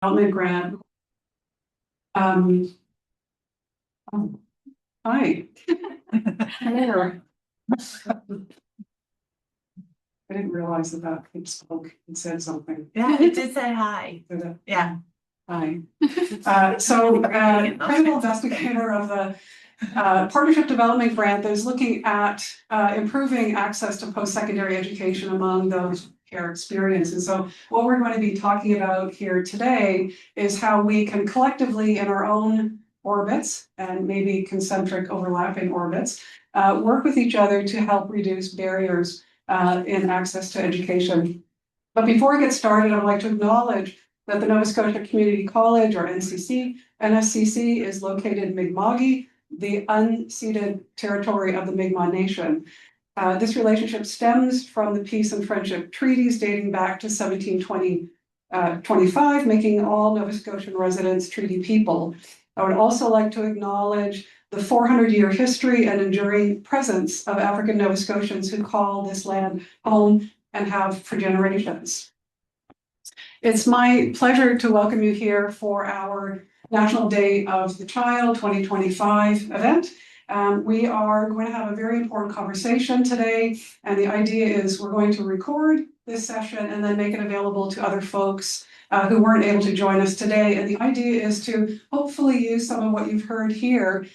Development Grant. Oh, hi. There. I didn't realize that it spoke and said something. Yeah, it did say hi. Yeah. Hi. Principal investigator of the Partnership Development Grant that is looking at improving access to post-secondary education among those care experience. And so what we're going to be talking about here today is how we can collectively in our own orbits and maybe concentric overlapping orbits work with each other to help reduce barriers in access to education. But before I get started, I'd like to acknowledge that the Nova Scotia Community College, or NSCC, is located in Mi'kma'ki, the unceded territory of the Mi'kmaq Nation. This relationship stems from the peace and friendship treaties dating back to 1725, making all Nova Scotian residents treaty people. I would also like to acknowledge the 400-year history and enduring presence of African Nova Scotians who call this land home and have for generations. It's my pleasure to welcome you here for our National Day of the Child 2025 event. We are going to have a very important conversation today, and the idea is we're going to record this session and then make it available to other folks who weren't able to join us today. And the idea is to hopefully use some of what you've heard here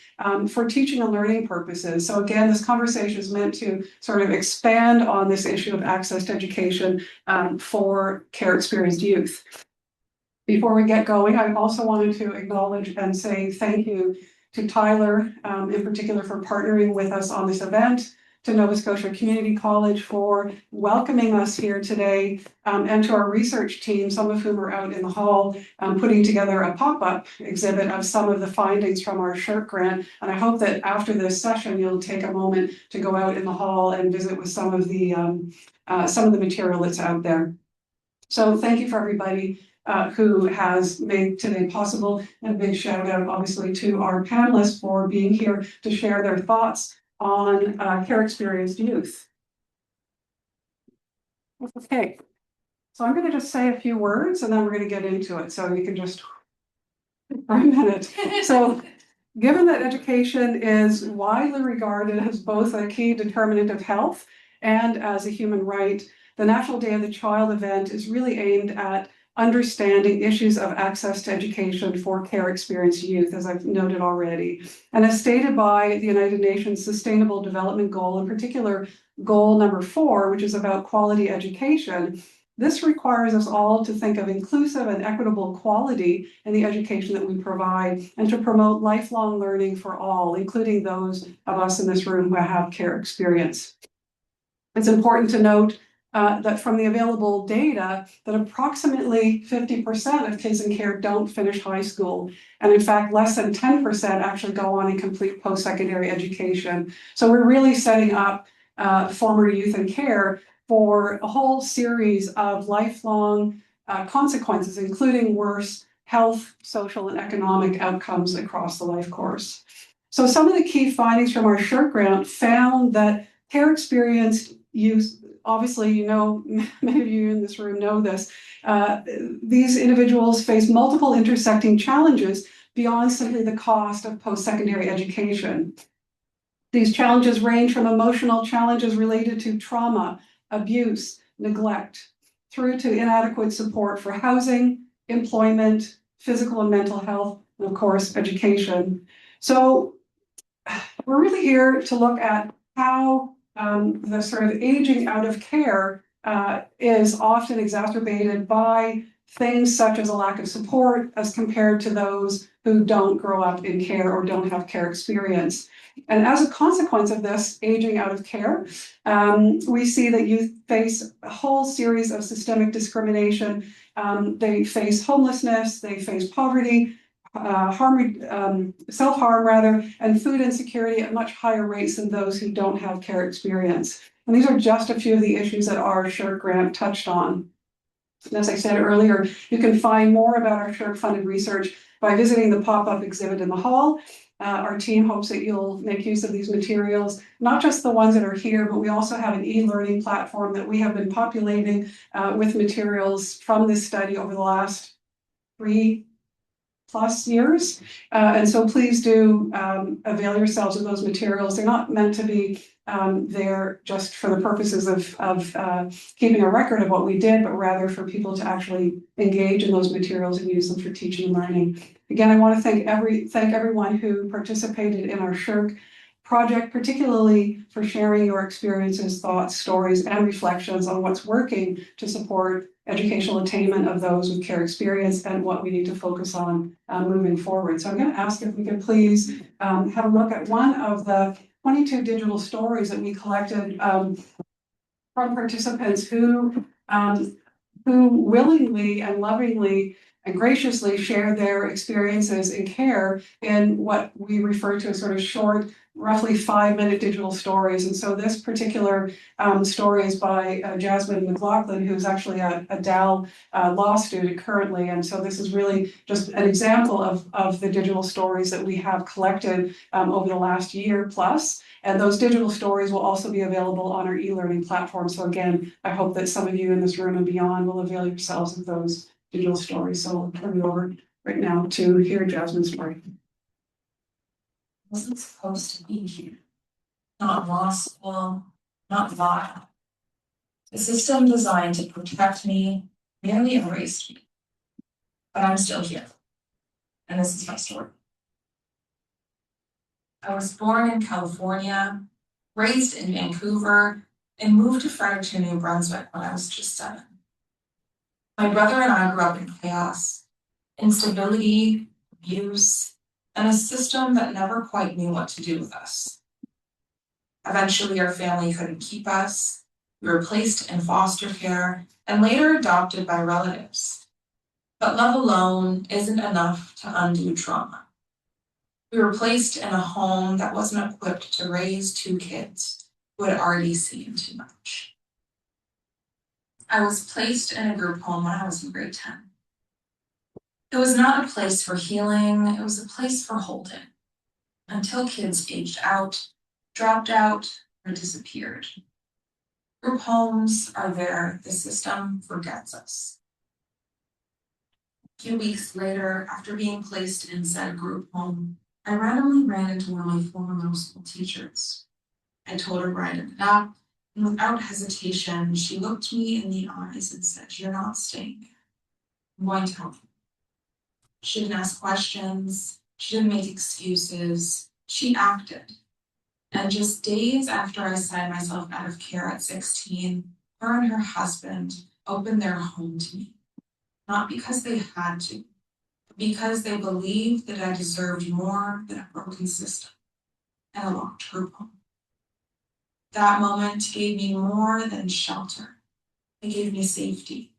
for teaching and learning purposes. So again, this conversation is meant to sort of expand on this issue of access to education for care experienced youth. Before we get going, I also wanted to acknowledge and say thank you to Tyler in particular for partnering with us on this event, to Nova Scotia Community College for welcoming us here today, and to our research team, some of whom are out in the hall, putting together a pop-up exhibit of some of the findings from our SSHRC grant. And I hope that after this session, you'll take a moment to go out in the hall and visit with some of the material that's out there. So thank you for everybody who has made today possible, and a big shout out obviously to our panelists for being here to share their thoughts on care experienced youth. Okay, so I'm going to just say a few words and then we're going to get into it, so you can just for a minute. So given that education is widely regarded as both a key determinant of health and as a human right, the National Day of the Child event is really aimed at understanding issues of access to education for care experienced youth, as I've noted already. And as stated by the United Nations Sustainable Development Goal, in particular, goal number 4, which is about quality education, this requires us all to think of inclusive and equitable quality in the education that we provide and to promote lifelong learning for all, including those of us in this room who have care experience. It's important to note that from the available data, that approximately 50% of kids in care don't finish high school. And in fact, less than 10% actually go on and complete post-secondary education. So we're really setting up former youth in care for a whole series of lifelong consequences, including worse health, social, and economic outcomes across the life course. So some of the key findings from our SSHRC grant found that care experienced youth, obviously, you know, many of you in this room know this, these individuals face multiple intersecting challenges beyond simply the cost of post-secondary education. These challenges range from emotional challenges related to trauma, abuse, neglect, through to inadequate support for housing, employment, physical and mental health, and of course, education. So we're really here to look at how the sort of aging out of care is often exacerbated by things such as a lack of support as compared to those who don't grow up in care or don't have care experience. And as a consequence of this aging out of care, we see that youth face a whole series of systemic discrimination. They face homelessness, they face poverty, self-harm rather, and food insecurity at much higher rates than those who don't have care experience. And these are just a few of the issues that our SSHRC grant touched on. And as I said earlier, you can find more about our SSHRC funded research by visiting the pop-up exhibit in the hall. Our team hopes that you'll make use of these materials, not just the ones that are here, but we also have an e-learning platform that we have been populating with materials from this study over the last 3+ years. And so please do avail yourselves of those materials. They're not meant to be there just for the purposes of keeping a record of what we did, but rather for people to actually engage in those materials and use them for teaching and learning. Again, I want to thank everyone who participated in our SSHRC project, particularly for sharing your experiences, thoughts, stories, and reflections on what's working to support educational attainment of those with care experience and what we need to focus on moving forward. So I'm going to ask if we could please have a look at one of the 22 digital stories that we collected from participants who willingly and lovingly and graciously shared their experiences in care in what we refer to as sort of short, roughly 5-minute digital stories. And so this particular story is by Jasmine McLaughlin, who's actually a Dal law student currently. And so this is really just an example of the digital stories that we have collected over the last year plus. And those digital stories will also be available on our e-learning platform. So again, I hope that some of you in this room and beyond will avail yourselves of those digital stories. So I'll turn you over right now to hear Jasmine's story. Wasn't supposed to be here. Not law school, not vile. The system designed to protect me merely erased me. But I'm still here. And this is my story. I was born in California, raised in Vancouver, and moved to Fredericton, New Brunswick when I was just 7. My brother and I grew up in chaos, instability, abuse, and a system that never quite knew what to do with us. Eventually, our family couldn't keep us. We were placed in foster care and later adopted by relatives. But love alone isn't enough to undo trauma. We were placed in a home that wasn't equipped to raise 2 kids who had already seen too much. I was placed in a group home when I was in grade 10. It was not a place for healing, it was a place for holding, until kids aged out, dropped out, or disappeared. Group homes are where the system forgets us. A few weeks later, after being placed in said group home, I randomly ran into one of my former middle school teachers. I told her where I ended up, and without hesitation, she looked me in the eyes and said, "You're not staying. I'm going to help you." She didn't ask questions, she didn't make excuses, she acted. And just days after I signed myself out of care at 16, her and her husband opened their home to me. Not because they had to, but because they believed that I deserved more than a broken system and a locked group home. That moment gave me more than shelter. It gave me safety.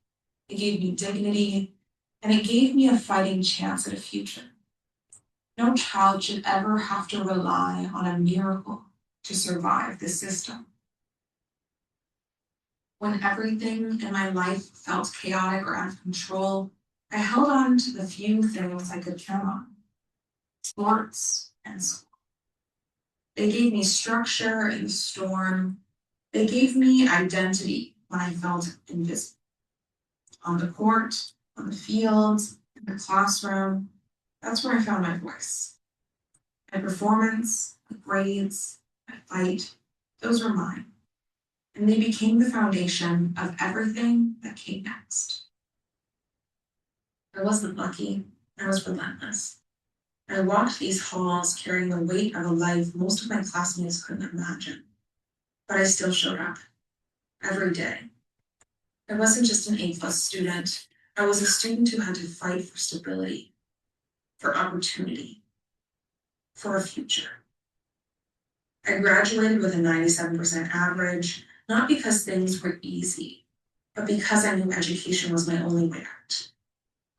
It gave me dignity. And it gave me a fighting chance at a future. No child should ever have to rely on a miracle to survive the system. When everything in my life felt chaotic or out of control, I held on to the few things I could count on: sports and school. They gave me structure in the storm. They gave me identity when I felt invisible. On the court, on the field, in the classroom, that's where I found my voice. My performance, my grades, my fight, those were mine. And they became the foundation of everything that came next. I wasn't lucky, I was relentless. I walked these halls carrying the weight of a life most of my classmates couldn't imagine. But I still showed up, every day. I wasn't just an A+ student, I was a student who had to fight for stability, for opportunity, for a future. I graduated with a 97% average, not because things were easy, but because I knew education was my only way out.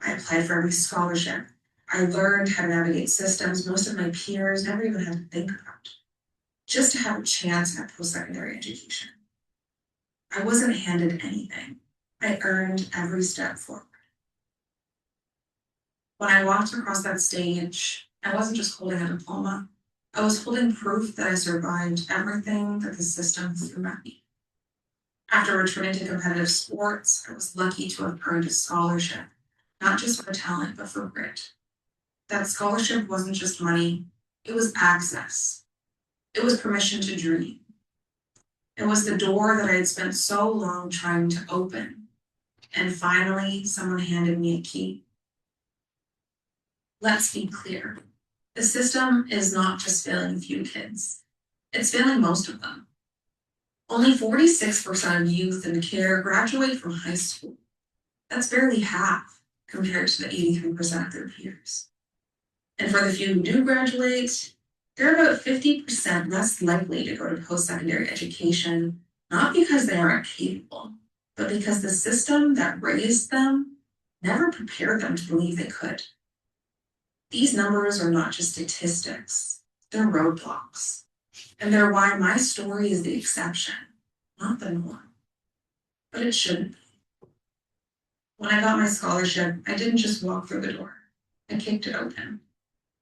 I applied for every scholarship. I learned how to navigate systems most of my peers never even had to think about, just to have a chance at post-secondary education. I wasn't handed anything. I earned every step forward. When I walked across that stage, I wasn't just holding a diploma. I was holding proof that I survived everything that the system threw at me. After returning to competitive sports, I was lucky to have earned a scholarship. not just for talent, but for grit. That scholarship wasn't just money, it was access. It was permission to dream. It was the door that I had spent so long trying to open. And finally, someone handed me a key. Let's be clear. The system is not just failing a few kids. It's failing most of them. Only 46% of youth in care graduate from high school. That's barely half compared to the 83% of their peers. And for the few who do graduate, they're about 50% less likely to go to post-secondary education, not because they aren't capable, but because the system that raised them never prepared them to believe they could. These numbers are not just statistics, they're roadblocks. And they're why my story is the exception, not the norm. But it shouldn't be. When I got my scholarship, I didn't just walk through the door. I kicked it open.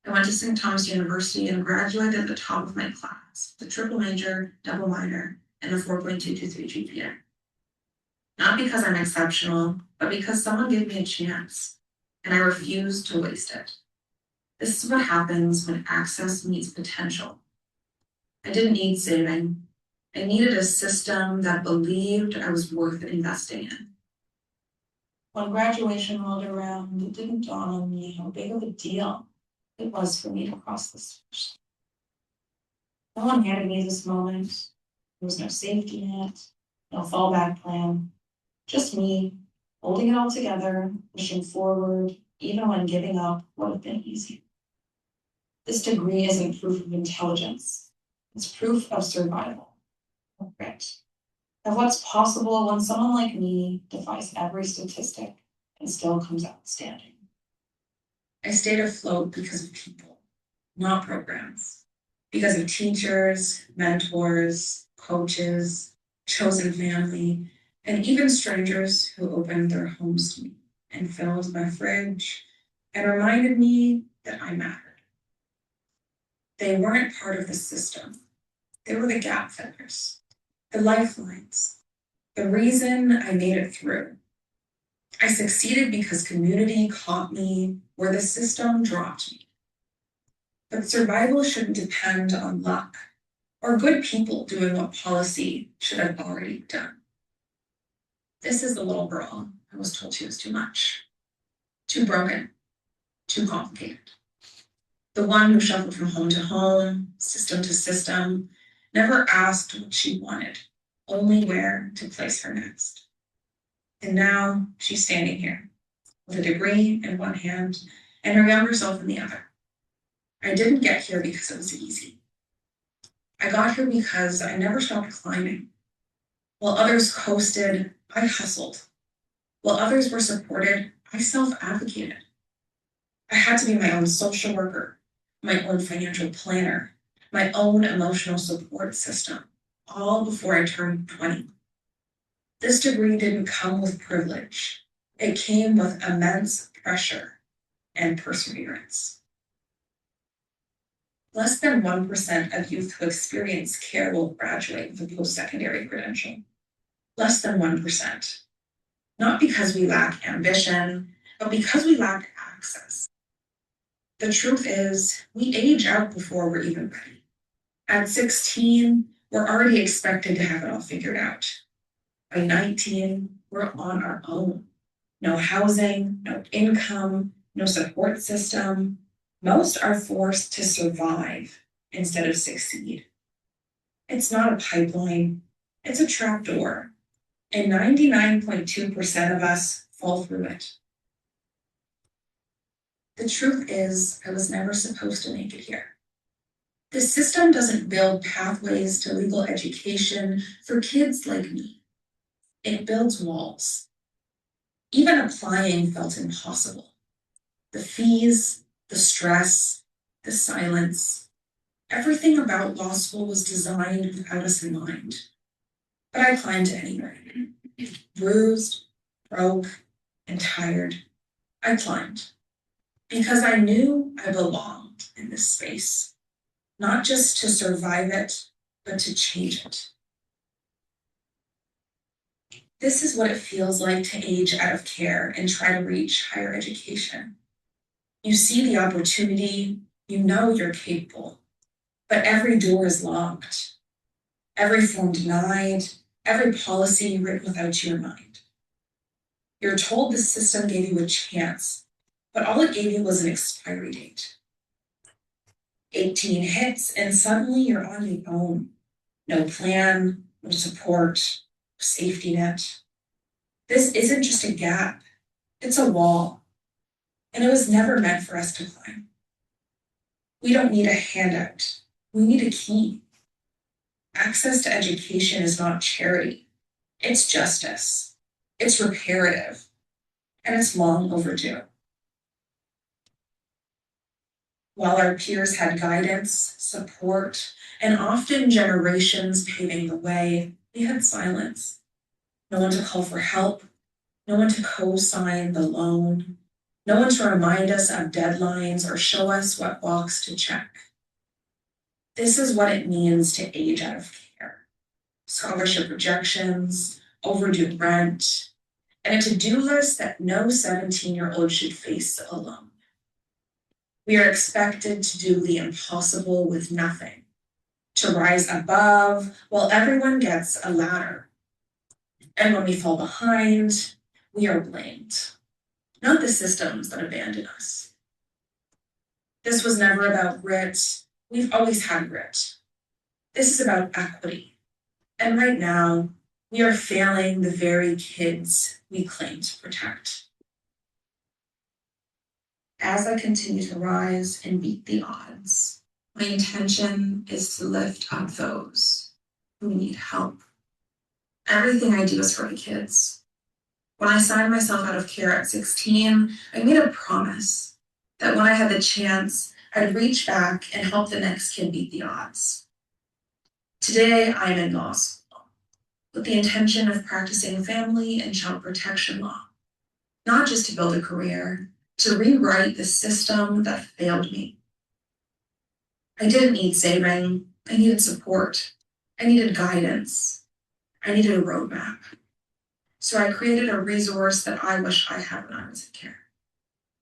I went to St. Thomas University and graduated at the top of my class, the triple major, double minor, and a 4.223 GPA. Not because I'm exceptional, but because someone gave me a chance, and I refused to waste it. This is what happens when access meets potential. I didn't need saving. I needed a system that believed I was worth investing in. When graduation rolled around, it didn't dawn on me how big of a deal it was for me to cross this finish line. No one handed me this moment. There was no safety net, no fallback plan. Just me, holding it all together, pushing forward, even when giving up would have been easy. This degree isn't proof of intelligence. It's proof of survival, of grit, of what's possible when someone like me defies every statistic and still comes out standing. I stayed afloat because of people, not programs. Because of teachers, mentors, coaches, chosen family, and even strangers who opened their homes to me and filled my fridge and reminded me that I mattered. They weren't part of the system. They were the gap fillers, the lifelines, the reason I made it through. I succeeded because community caught me where the system dropped me. But survival shouldn't depend on luck or good people doing what policy should have already done. This is the little girl I was told she was too much, too broken, too complicated. The one who shuffled from home to home, system to system, never asked what she wanted, only where to place her next. And now she's standing here with a degree in one hand and her younger self in the other. I didn't get here because it was easy. I got here because I never stopped climbing. While others coasted, I hustled. While others were supported, I self-advocated. I had to be my own social worker, my own financial planner, my own emotional support system, all before I turned 20. This degree didn't come with privilege. It came with immense pressure and perseverance. Less than 1% of youth who experience care will graduate with a post-secondary credential. Less than 1%. Not because we lack ambition, but because we lack access. The truth is, we age out before we're even ready. At 16, we're already expected to have it all figured out. By 19, we're on our own. No housing, no income, no support system. Most are forced to survive instead of succeed. It's not a pipeline, it's a trapdoor, and 99.2% of us fall through it. The truth is, I was never supposed to make it here. The system doesn't build pathways to legal education for kids like me. It builds walls. Even applying felt impossible. The fees, the stress, the silence, everything about law school was designed without us in mind. But I climbed anyway. Bruised, broke, and tired, I climbed. Because I knew I belonged in this space. Not just to survive it, but to change it. This is what it feels like to age out of care and try to reach higher education. You see the opportunity, you know you're capable, but every door is locked, every form denied, every policy written without your mind. You're told the system gave you a chance, but all it gave you was an expiry date. 18 hits, and suddenly you're on your own. No plan, no support, no safety net. This isn't just a gap, it's a wall, and it was never meant for us to climb. We don't need a handout, we need a key. Access to education is not charity, it's justice, it's reparative, and it's long overdue. While our peers had guidance, support, and often generations paving the way, we had silence. No one to call for help, no one to co-sign the loan, no one to remind us of deadlines or show us what box to check. This is what it means to age out of care. Scholarship rejections, overdue rent, and a to-do list that no 17-year-old should face alone. We are expected to do the impossible with nothing, to rise above while everyone gets a ladder. And when we fall behind, we are blamed, not the systems that abandon us. This was never about grit. We've always had grit. This is about equity. And right now, we are failing the very kids we claim to protect. As I continue to rise and beat the odds, my intention is to lift up those who need help. Everything I do is for the kids. When I signed myself out of care at 16, I made a promise that when I had the chance, I'd reach back and help the next kid beat the odds. Today, I'm in law school with the intention of practicing family and child protection law, not just to build a career, to rewrite the system that failed me. I didn't need saving, I needed support, I needed guidance, I needed a roadmap. So I created a resource that I wish I had when I was in care.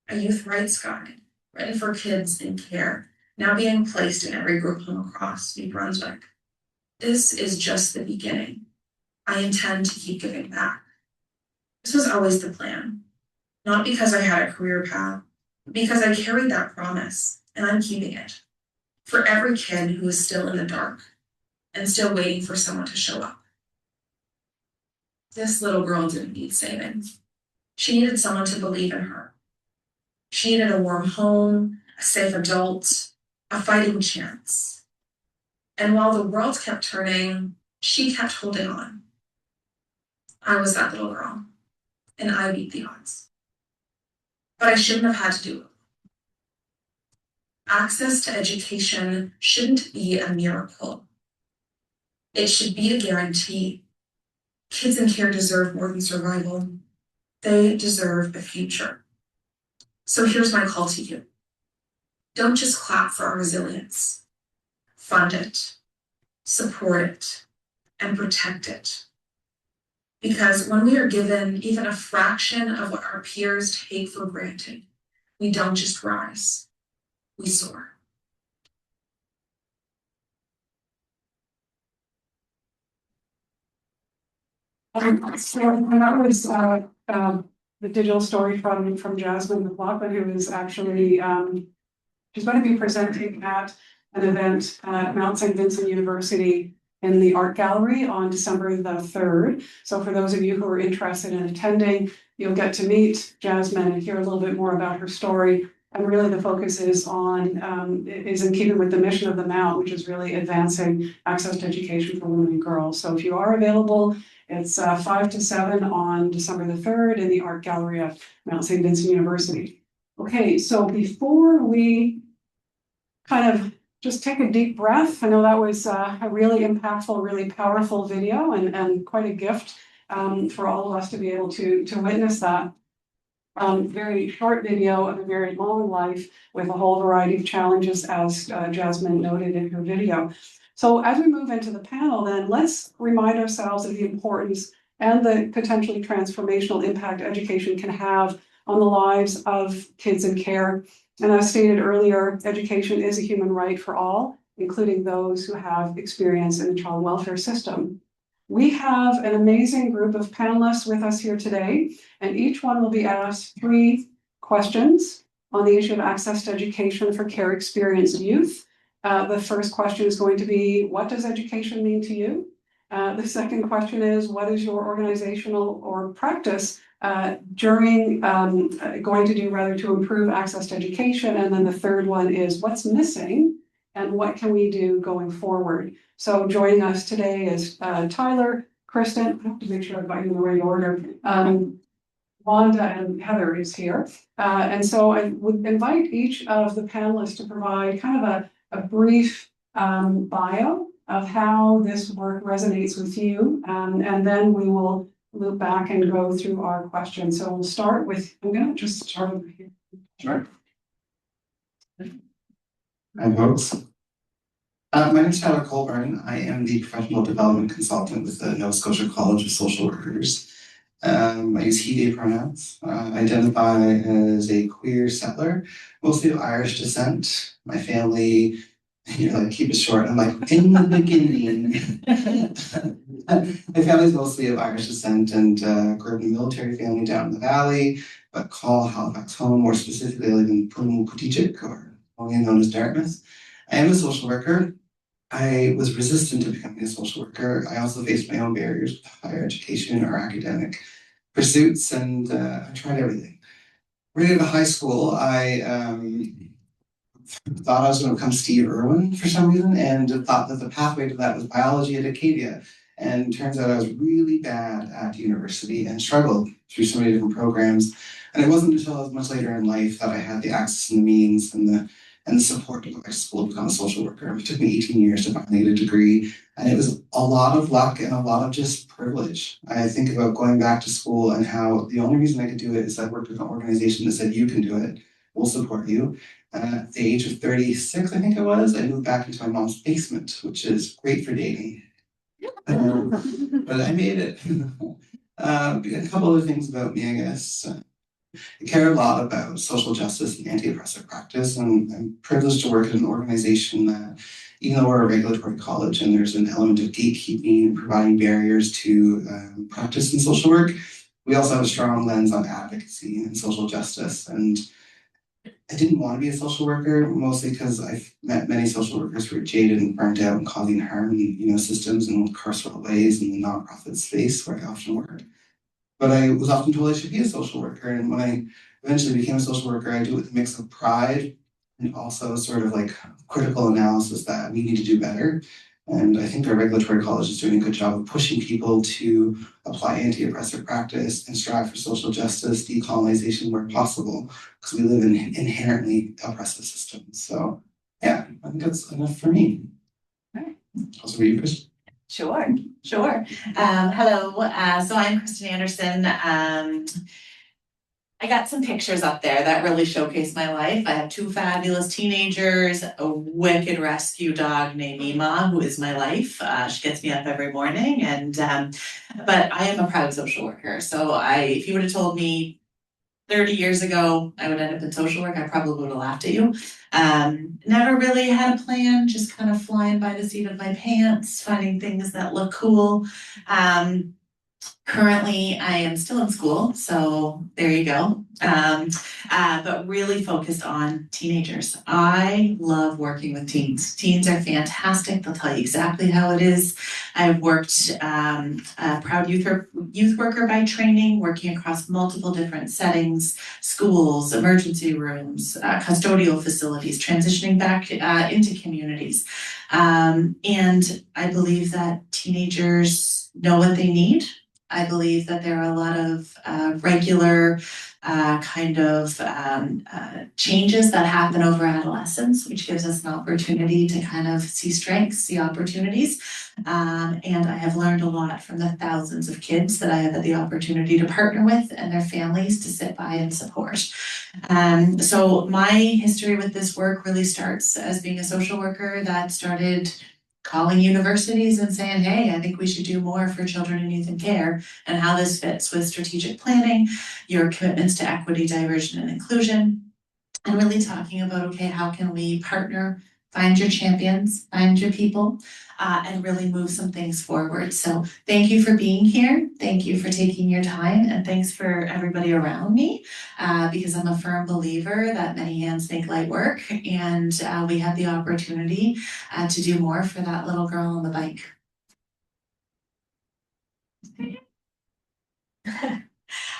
A youth rights guide, written for kids in care, now being placed in every group home across New Brunswick. This is just the beginning. I intend to keep giving back. This was always the plan. Not because I had a career path, but because I carried that promise, and I'm keeping it. For every kid who is still in the dark, and still waiting for someone to show up. This little girl didn't need saving. She needed someone to believe in her. She needed a warm home, a safe adult, a fighting chance. And while the world kept turning, she kept holding on. I was that little girl, and I beat the odds. But I shouldn't have had to do it. Access to education shouldn't be a miracle. It should be a guarantee. Kids in care deserve more than survival. They deserve a future. So here's my call to you. Don't just clap for our resilience. Fund it, support it, and protect it. Because when we are given even a fraction of what our peers take for granted, we don't just rise, we soar. So, and that was the digital story from Jasmine McLaughlin, who is actually she's going to be presenting at an event at Mount St. Vincent University in the art gallery on December the 3rd. So for those of you who are interested in attending, you'll get to meet Jasmine and hear a little bit more about her story. And really the focus is on, is in keeping with the mission of the Mount, which is really advancing access to education for women and girls. So if you are available, it's 5 to 7 on December the 3rd in the art gallery at Mount St. Vincent University. Okay, so before we kind of just take a deep breath. I know that was a really impactful, really powerful video and quite a gift for all of us to be able to witness that. Very short video of a very long life with a whole variety of challenges, as Jasmine noted in her video. So as we move into the panel, then let's remind ourselves of the importance and the potentially transformational impact education can have on the lives of kids in care. And as stated earlier, education is a human right for all, including those who have experience in the child welfare system. We have an amazing group of panelists with us here today, and each one will be asked 3 questions on the issue of access to education for care experienced youth. The first question is going to be, what does education mean to you? The second question is, what is your organizational or practice going to do rather to improve access to education? And then the third one is, what's missing and what can we do going forward? So joining us today is Tyler, Kristen, I have to make sure I've got you in the right order. Wanda and Heather is here. And so I would invite each of the panelists to provide kind of a brief bio of how this work resonates with you. And then we will loop back and go through our questions. So we'll start with, I'm going to just start over here. Sure. Hi, folks. My name is Tyler Colburn. I am the professional development consultant with the Nova Scotia College of Social Workers. I use he, they pronouns. I identify as a queer settler, mostly of Irish descent. My family, keep it short. I'm like, in the beginning. My family's mostly of Irish descent and grew up in a military family down in the valley, but call Halifax home. More specifically, I live in Pumukutichik, or only known as Dartmouth. I am a social worker. I was resistant to becoming a social worker. I also faced my own barriers with higher education or academic pursuits, and I tried everything. Right out of high school, I thought I was going to become Steve Irwin for some reason, and thought that the pathway to that was biology at Acadia. And turns out I was really bad at university and struggled through so many different programs. And it wasn't until much later in life that I had the access and the means and the support to go back to school to become a social worker. It took me 18 years to finally get a degree, and it was a lot of luck and a lot of just privilege. I think about going back to school and how the only reason I could do it is I worked with an organization that said, you can do it, we'll support you. And at the age of 36, I think it was, I moved back into my mom's basement, which is great for dating. But I made it. A couple other things about me, I guess. I care a lot about social justice and anti-oppressive practice, and I'm privileged to work at an organization that, even though we're a regulatory college and there's an element of gatekeeping and providing barriers to practice in social work, we also have a strong lens on advocacy and social justice. And I didn't want to be a social worker, mostly because I've met many social workers who are jaded and burnt out and causing harm in systems and carceral ways in the nonprofit space where I often work. But I was often told I should be a social worker. And when I eventually became a social worker, I do it with a mix of pride and also sort of like critical analysis that we need to do better. And I think our regulatory college is doing a good job of pushing people to apply anti-oppressive practice and strive for social justice, decolonization where possible, because we live in inherently oppressive systems. So yeah, I think that's enough for me. All right. Also for you, Chris. Sure. Hello, so I'm Kristen Anderson. I got some pictures up there that really showcase my life. I have 2 fabulous teenagers, a wicked rescue dog named Mima, who is my life. She gets me up every morning, but I am a proud social worker. So if you would have told me 30 years ago I would end up in social work, I probably would have laughed at you. Never really had a plan, just kind of flying by the seat of my pants, finding things that look cool. Currently, I am still in school, so there you go. But really focused on teenagers. I love working with teens. Teens are fantastic. They'll tell you exactly how it is. I've worked a proud youth worker by training, working across multiple different settings, schools, emergency rooms, custodial facilities, transitioning back into communities. And I believe that teenagers know what they need. I believe that there are a lot of regular changes that happen over adolescence, which gives us an opportunity to kind of see strengths, see opportunities. And I have learned a lot from the thousands of kids that I have had the opportunity to partner with and their families to sit by and support. So my history with this work really starts as being a social worker that started calling universities and saying, hey, I think we should do more for children and youth in care, and how this fits with strategic planning, your commitments to equity, diversion, and inclusion, and really talking about, okay, how can we partner, find your champions, find your people, and really move some things forward. So thank you for being here. Thank you for taking your time, and thanks for everybody around me, because I'm a firm believer that many hands make light work, and we have the opportunity to do more for that little girl on the bike.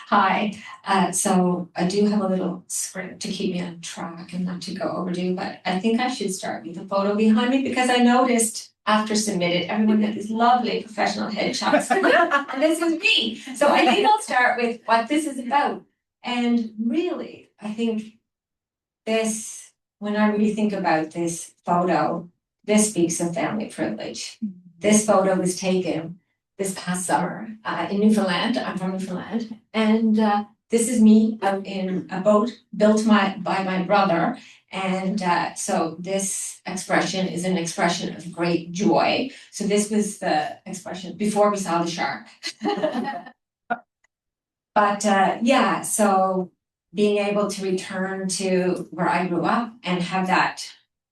Hi, so I do have a little script to keep me on track and not to go overdue, but I think I should start with the photo behind me because I noticed after submitted, everyone had these lovely professional headshots. And this is me. So I think I'll start with what this is about. And really, I think this, when I really think about this photo, this speaks of family privilege. This photo was taken this past summer in Newfoundland. I'm from Newfoundland, and this is me out in a boat built by my brother. And so this expression is an expression of great joy. So this was the expression before we saw the shark. But yeah, so being able to return to where I grew up and have that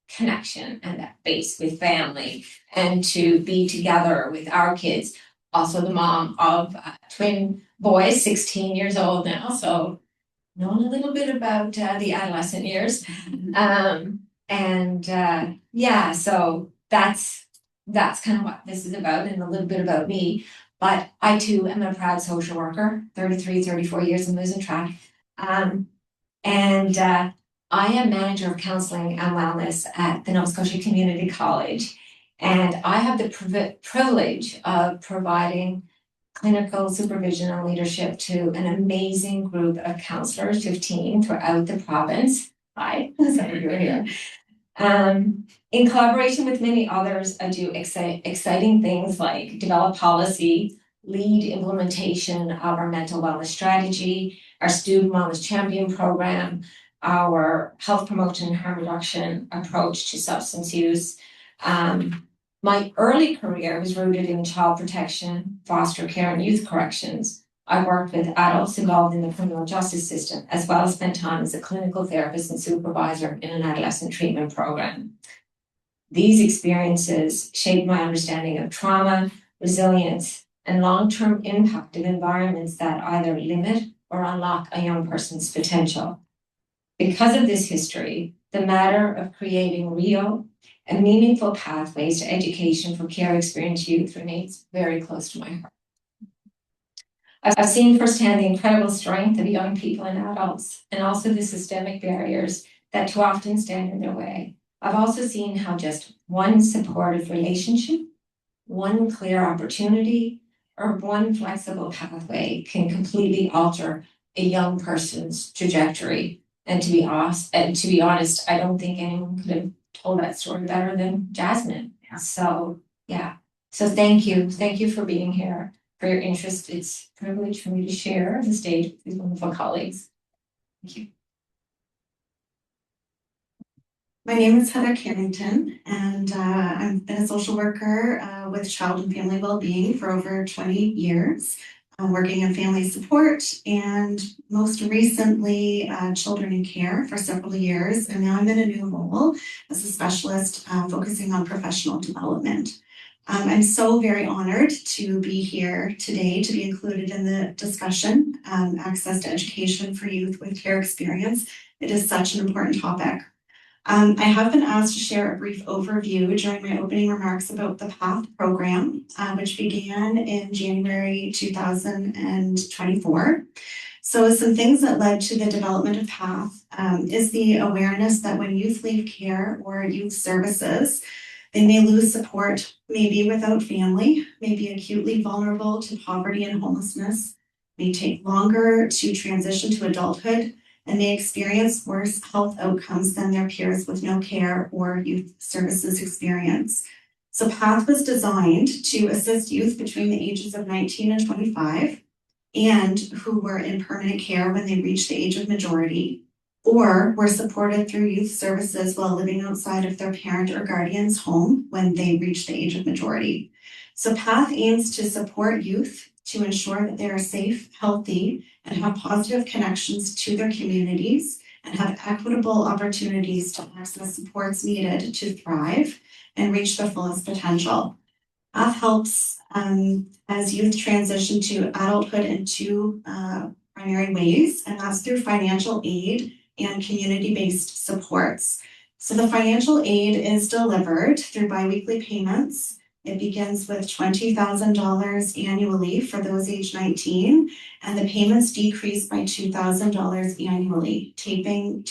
connection and that base with family, and to be together with our kids. Also the mom of twin boys, 16 years old now, so knowing a little bit about the adolescent years. Yeah, so that's kind of what this is about, and a little bit about me. But I too am a proud social worker, 34 years in losing track. I am manager of counselling and wellness at the Nova Scotia Community College. And I have the privilege of providing clinical supervision and leadership to an amazing group of counselors, 15 throughout the province. Hi, some of you are here. In collaboration with many others, I do exciting things like develop policy, lead implementation of our mental wellness strategy, our student wellness champion program, our health promotion and harm reduction approach to substance use. My early career was rooted in child protection, foster care, and youth corrections. I worked with adults involved in the criminal justice system, as well as spent time as a clinical therapist and supervisor in an adolescent treatment program. These experiences shaped my understanding of trauma, resilience, and long-term impact of environments that either limit or unlock a young person's potential. Because of this history, the matter of creating real and meaningful pathways to education for care experienced youth remains very close to my heart. I've seen firsthand the incredible strength of young people and adults, and also the systemic barriers that too often stand in their way. I've also seen how just one supportive relationship, one clear opportunity, or one flexible pathway can completely alter a young person's trajectory. And to be honest, I don't think anyone could have told that story better than Jasmine. So yeah. So thank you for being here, for your interest. It's a privilege for me to share the stage with these wonderful colleagues. Thank you. My name is Heather Carrington, and I've been a social worker with child and family well-being for over 20 years. I'm working in family support and most recently children in care for several years. And now I'm in a new role as a specialist focusing on professional development. I'm so very honored to be here today to be included in the discussion, access to education for youth with care experience. It is such an important topic. I have been asked to share a brief overview during my opening remarks about the PATH program, which began in January 2024. So some things that led to the development of PATH is the awareness that when youth leave care or youth services, they may lose support, maybe without family, may be acutely vulnerable to poverty and homelessness, may take longer to transition to adulthood, and may experience worse health outcomes than their peers with no care or youth services experience. So PATH was designed to assist youth between the ages of 19 and 25 and who were in permanent care when they reached the age of majority, or were supported through youth services while living outside of their parent or guardian's home when they reach the age of majority. So PATH aims to support youth to ensure that they are safe, healthy, and have positive connections to their communities and have equitable opportunities to access supports needed to thrive and reach their fullest potential. PATH helps as youth transition to adulthood in two primary ways, and that's through financial aid and community-based supports. So the financial aid is delivered through biweekly payments. It begins with $20,000 annually for those age 19, and the payments decrease by $2,000 annually, tapering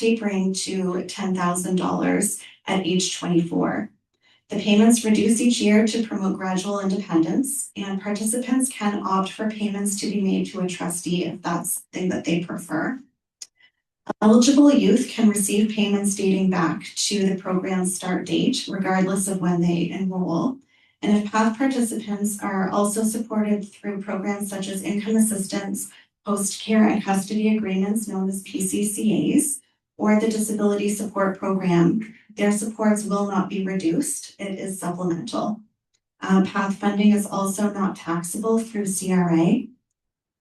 to $10,000 at age 24. The payments reduce each year to promote gradual independence, and participants can opt for payments to be made to a trustee if that's something that they prefer. Eligible youth can receive payments dating back to the program's start date, regardless of when they enroll. And if PATH participants are also supported through programs such as income assistance, post-care and custody agreements known as PCCAs, or the disability support program, their supports will not be reduced. It is supplemental. PATH funding is also not taxable through CRA.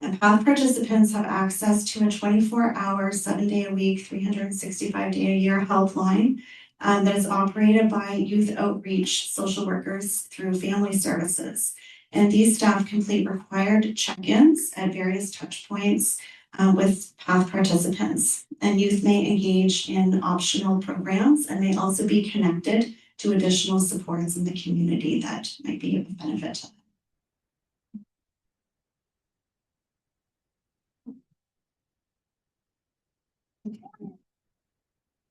And PATH participants have access to a 24-hour, 7-day-a-week, 365-day-a-year helpline that is operated by youth outreach social workers through family services. And these staff complete required check-ins at various touch points with PATH participants. And youth may engage in optional programs and may also be connected to additional supports in the community that might be of benefit to them.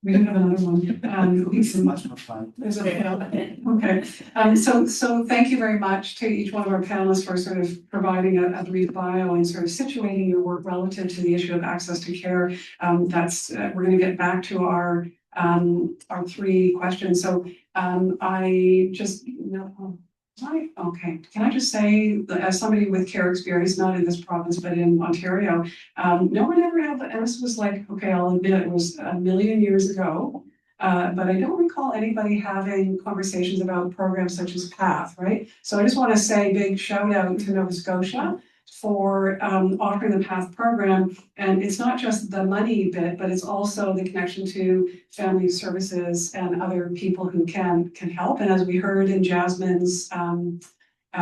We do have another one. It's much more fun. There's a okay. So thank you very much to each one of our panelists for sort of providing a brief bio and sort of situating your work relative to the issue of access to care. We're going to get back to our three questions. So I just okay. Can I just say that as somebody with care experience, not in this province, but in Ontario, no one ever had, and this was like, okay, I'll admit it was a million years ago, but I don't recall anybody having conversations about programs such as PATH, right? So I just want to say big shout out to Nova Scotia for offering the PATH program. And it's not just the money bit, but it's also the connection to family services and other people who can help. And as we heard in Jasmine's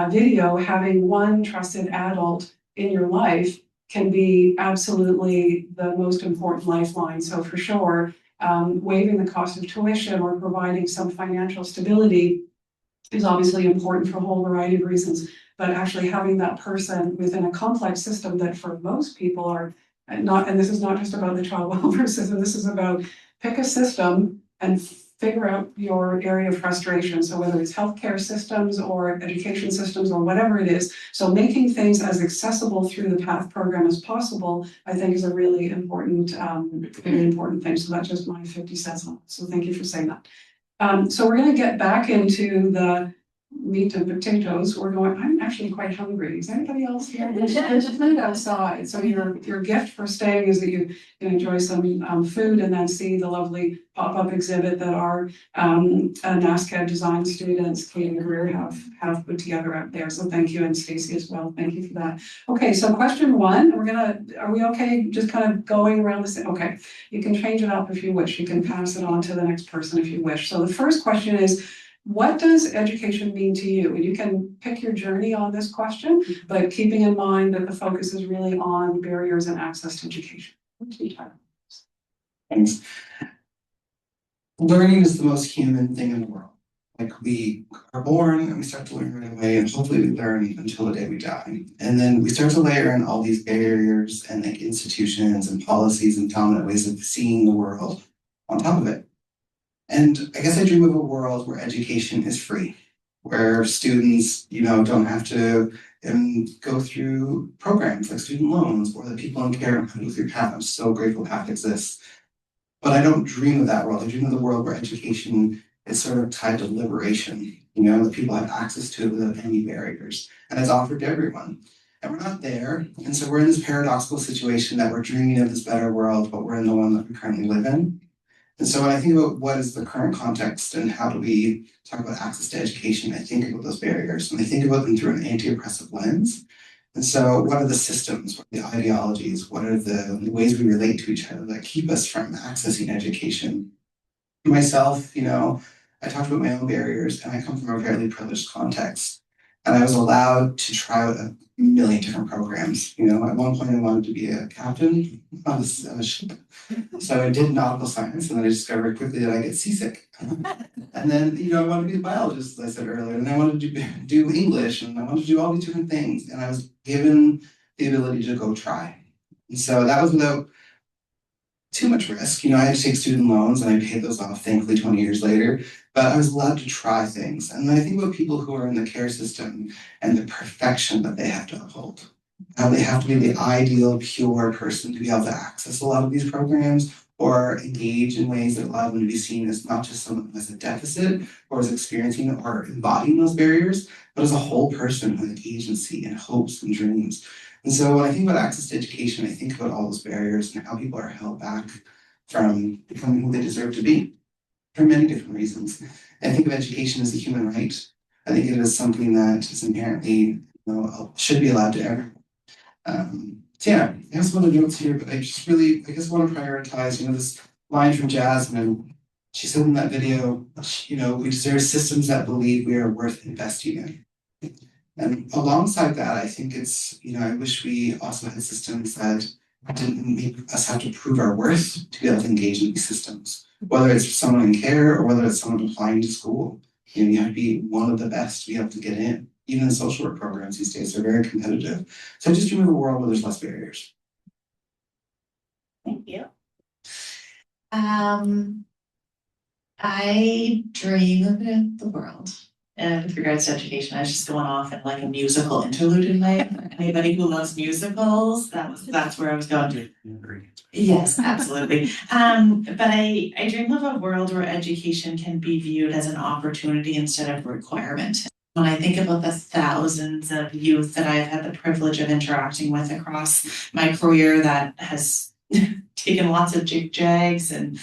video, having one trusted adult in your life can be absolutely the most important lifeline. So for sure, waiving the cost of tuition or providing some financial stability is obviously important for a whole variety of reasons. But actually having that person within a complex system that for most people are not, and this is not just about the child welfare system, this is about pick a system and figure out your area of frustration. So whether it's healthcare systems or education systems or whatever it is, so making things as accessible through the PATH program as possible, I think is a really important thing. So that's just my 50 cents on it. So thank you for saying that. So we're going to get back into the meat and potatoes. I'm actually quite hungry. Is anybody else here? There's food outside. So your gift for staying is that you can enjoy some food and then see the lovely pop-up exhibit that our NASCAD design students, Kate and Greer, have put together out there. So thank you, and Stacey as well. Thank you for that. Okay, so question one, are we okay just kind of going around this? Okay, you can change it up if you wish. You can pass it on to the next person if you wish. So the first question is, what does education mean to you? And you can pick your journey on this question, but keeping in mind that the focus is really on barriers and access to education. Thanks. Learning is the most human thing in the world. Like, we are born and we start to learn right away, and hopefully we learn until the day we die. And then we start to layer in all these barriers and like institutions and policies and dominant ways of seeing the world on top of it. And I guess I dream of a world where education is free, where students, don't have to go through programs like student loans, or that people in care don't have to go through PATH. I'm so grateful PATH exists. But I don't dream of that world. I dream of the world where education is sort of tied to liberation, that people have access to it without any barriers, and it's offered to everyone. And we're not there. And so we're in this paradoxical situation that we're dreaming of this better world, but we're in the one that we currently live in. And so when I think about what is the current context and how do we talk about access to education, I think about those barriers and I think about them through an anti-oppressive lens. And so what are the systems, what are the ideologies, what are the ways we relate to each other that keep us from accessing education? Myself, I talked about my own barriers and I come from a fairly privileged context. And I was allowed to try out a million different programs. At one point I wanted to be a captain on a ship. So I did nautical science and then I discovered quickly that I get seasick. And then, I wanted to be a biologist, as I said earlier, and I wanted to do English and I wanted to do all these different things. And I was given the ability to go try. And so that was without too much risk. I had to take student loans and I paid those off, thankfully, 20 years later. But I was allowed to try things. And I think about people who are in the care system and the perfection that they have to uphold. How they have to be the ideal, pure person to be able to access a lot of these programs or engage in ways that allow them to be seen as not just someone who has a deficit or is experiencing or embodying those barriers, but as a whole person with agency and hopes and dreams. And so when I think about access to education, I think about all those barriers and how people are held back from becoming who they deserve to be for many different reasons. And I think of education as a human right. I think it is something that is inherently, should be allowed to everyone. So yeah, I have some other notes here, but I just really, want to prioritize, this line from Jasmine. She said in that video, we deserve systems that believe we are worth investing in. And alongside that, I think it's, I wish we also had systems that didn't make us have to prove our worth to be able to engage in these systems. Whether it's someone in care or whether it's someone applying to school, you have to be one of the best to be able to get in. Even the social work programs these days are very competitive. So I just dream of a world where there's less barriers. Thank you. I dream of the world. And with regards to education, I was just going off in like a musical interlude in my anybody who loves musicals, that's where I was going to. Yes, absolutely. But I dream of a world where education can be viewed as an opportunity instead of a requirement. When I think about the thousands of youth that I've had the privilege of interacting with across my career that has taken lots of jig-jags and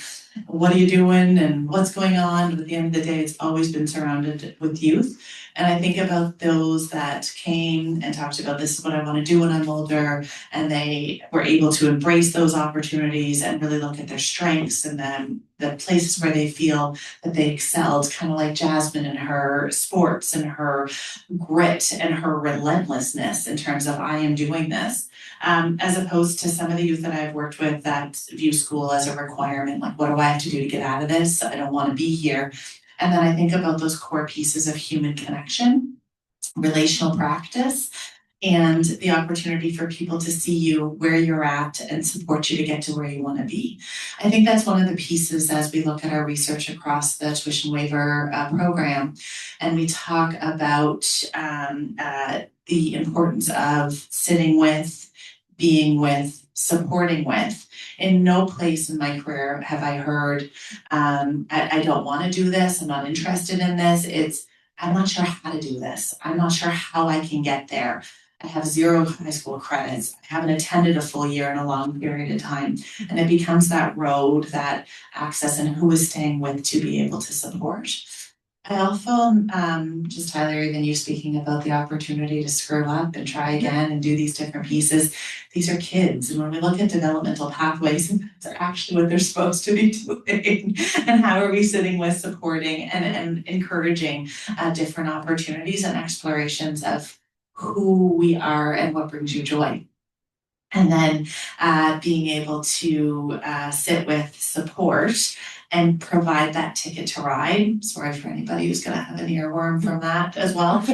what are you doing and what's going on, but at the end of the day, it's always been surrounded with youth. And I think about those that came and talked about this is what I want to do when I'm older, and they were able to embrace those opportunities and really look at their strengths and then the places where they feel that they excelled, kind of like Jasmine and her sports and her grit and her relentlessness in terms of I am doing this. As opposed to some of the youth that I've worked with that view school as a requirement, like what do I have to do to get out of this? I don't want to be here. And then I think about those core pieces of human connection, relational practice, and the opportunity for people to see you where you're at and support you to get to where you want to be. I think that's one of the pieces as we look at our research across the tuition waiver program, and we talk about the importance of sitting with, being with, supporting with. In no place in my career have I heard, I don't want to do this, I'm not interested in this. It's, I'm not sure how to do this. I'm not sure how I can get there. I have 0 high school credits. I haven't attended a full year in a long period of time. And it becomes that road, that access, and who is staying with to be able to support. I also, just Tyler, even you speaking about the opportunity to screw up and try again and do these different pieces. These are kids. And when we look at developmental pathways, they're actually what they're supposed to be doing. And how are we sitting with supporting and encouraging different opportunities and explorations of who we are and what brings you joy. And then being able to sit with, support, and provide that ticket to ride. Sorry for anybody who's gonna have an earworm from that as well.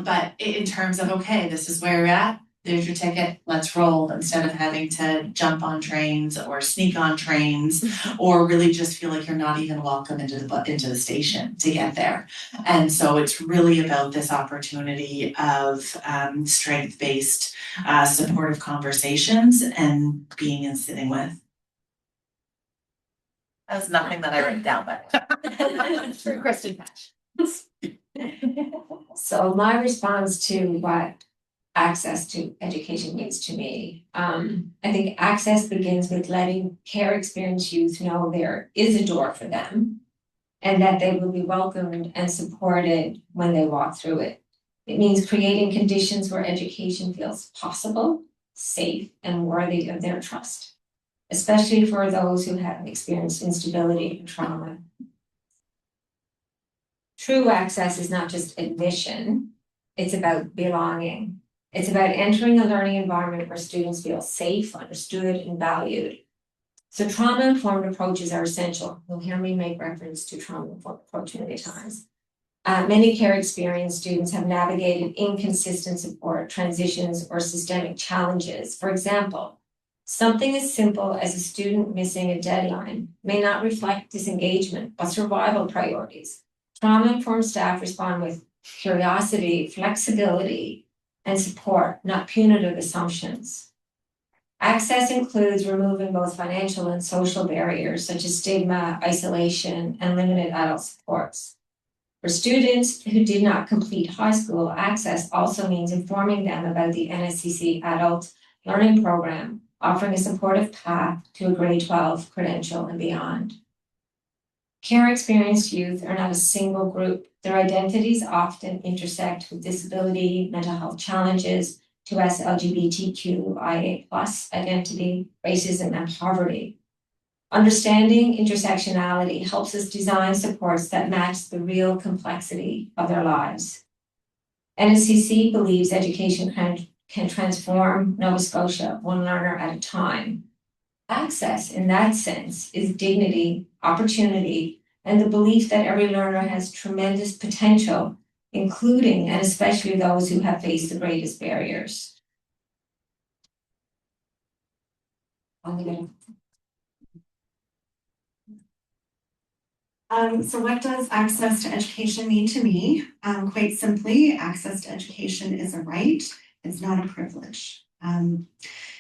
But in terms of, okay, this is where you're at, there's your ticket, let's roll, instead of having to jump on trains or sneak on trains or really just feel like you're not even welcome into the station to get there. And so it's really about this opportunity of strength-based supportive conversations and being and sitting with. That was nothing that I wrote down, but For Kristen Patch. So my response to what access to education means to me. I think access begins with letting care experienced youth know there is a door for them and that they will be welcomed and supported when they walk through it. It means creating conditions where education feels possible, safe, and worthy of their trust, especially for those who have experienced instability and trauma. True access is not just admission, it's about belonging. It's about entering a learning environment where students feel safe, understood, and valued. So trauma-informed approaches are essential. You'll hear me make reference to trauma-informed approach many times. Many care experienced students have navigated inconsistent support, transitions, or systemic challenges. For example, something as simple as a student missing a deadline may not reflect disengagement, but survival priorities. Trauma-informed staff respond with curiosity, flexibility, and support, not punitive assumptions. Access includes removing both financial and social barriers such as stigma, isolation, and limited adult supports. For students who did not complete high school, access also means informing them about the NSCC Adult Learning Program, offering a supportive path to a grade 12 credential and beyond. Care experienced youth are not a single group. Their identities often intersect with disability, mental health challenges, to us LGBTQIA+ identity, racism, and poverty. Understanding intersectionality helps us design supports that match the real complexity of their lives. NSCC believes education can transform Nova Scotia one learner at a time. Access, in that sense, is dignity, opportunity, and the belief that every learner has tremendous potential, including and especially those who have faced the greatest barriers. So what does access to education mean to me? Quite simply, access to education is a right, it's not a privilege.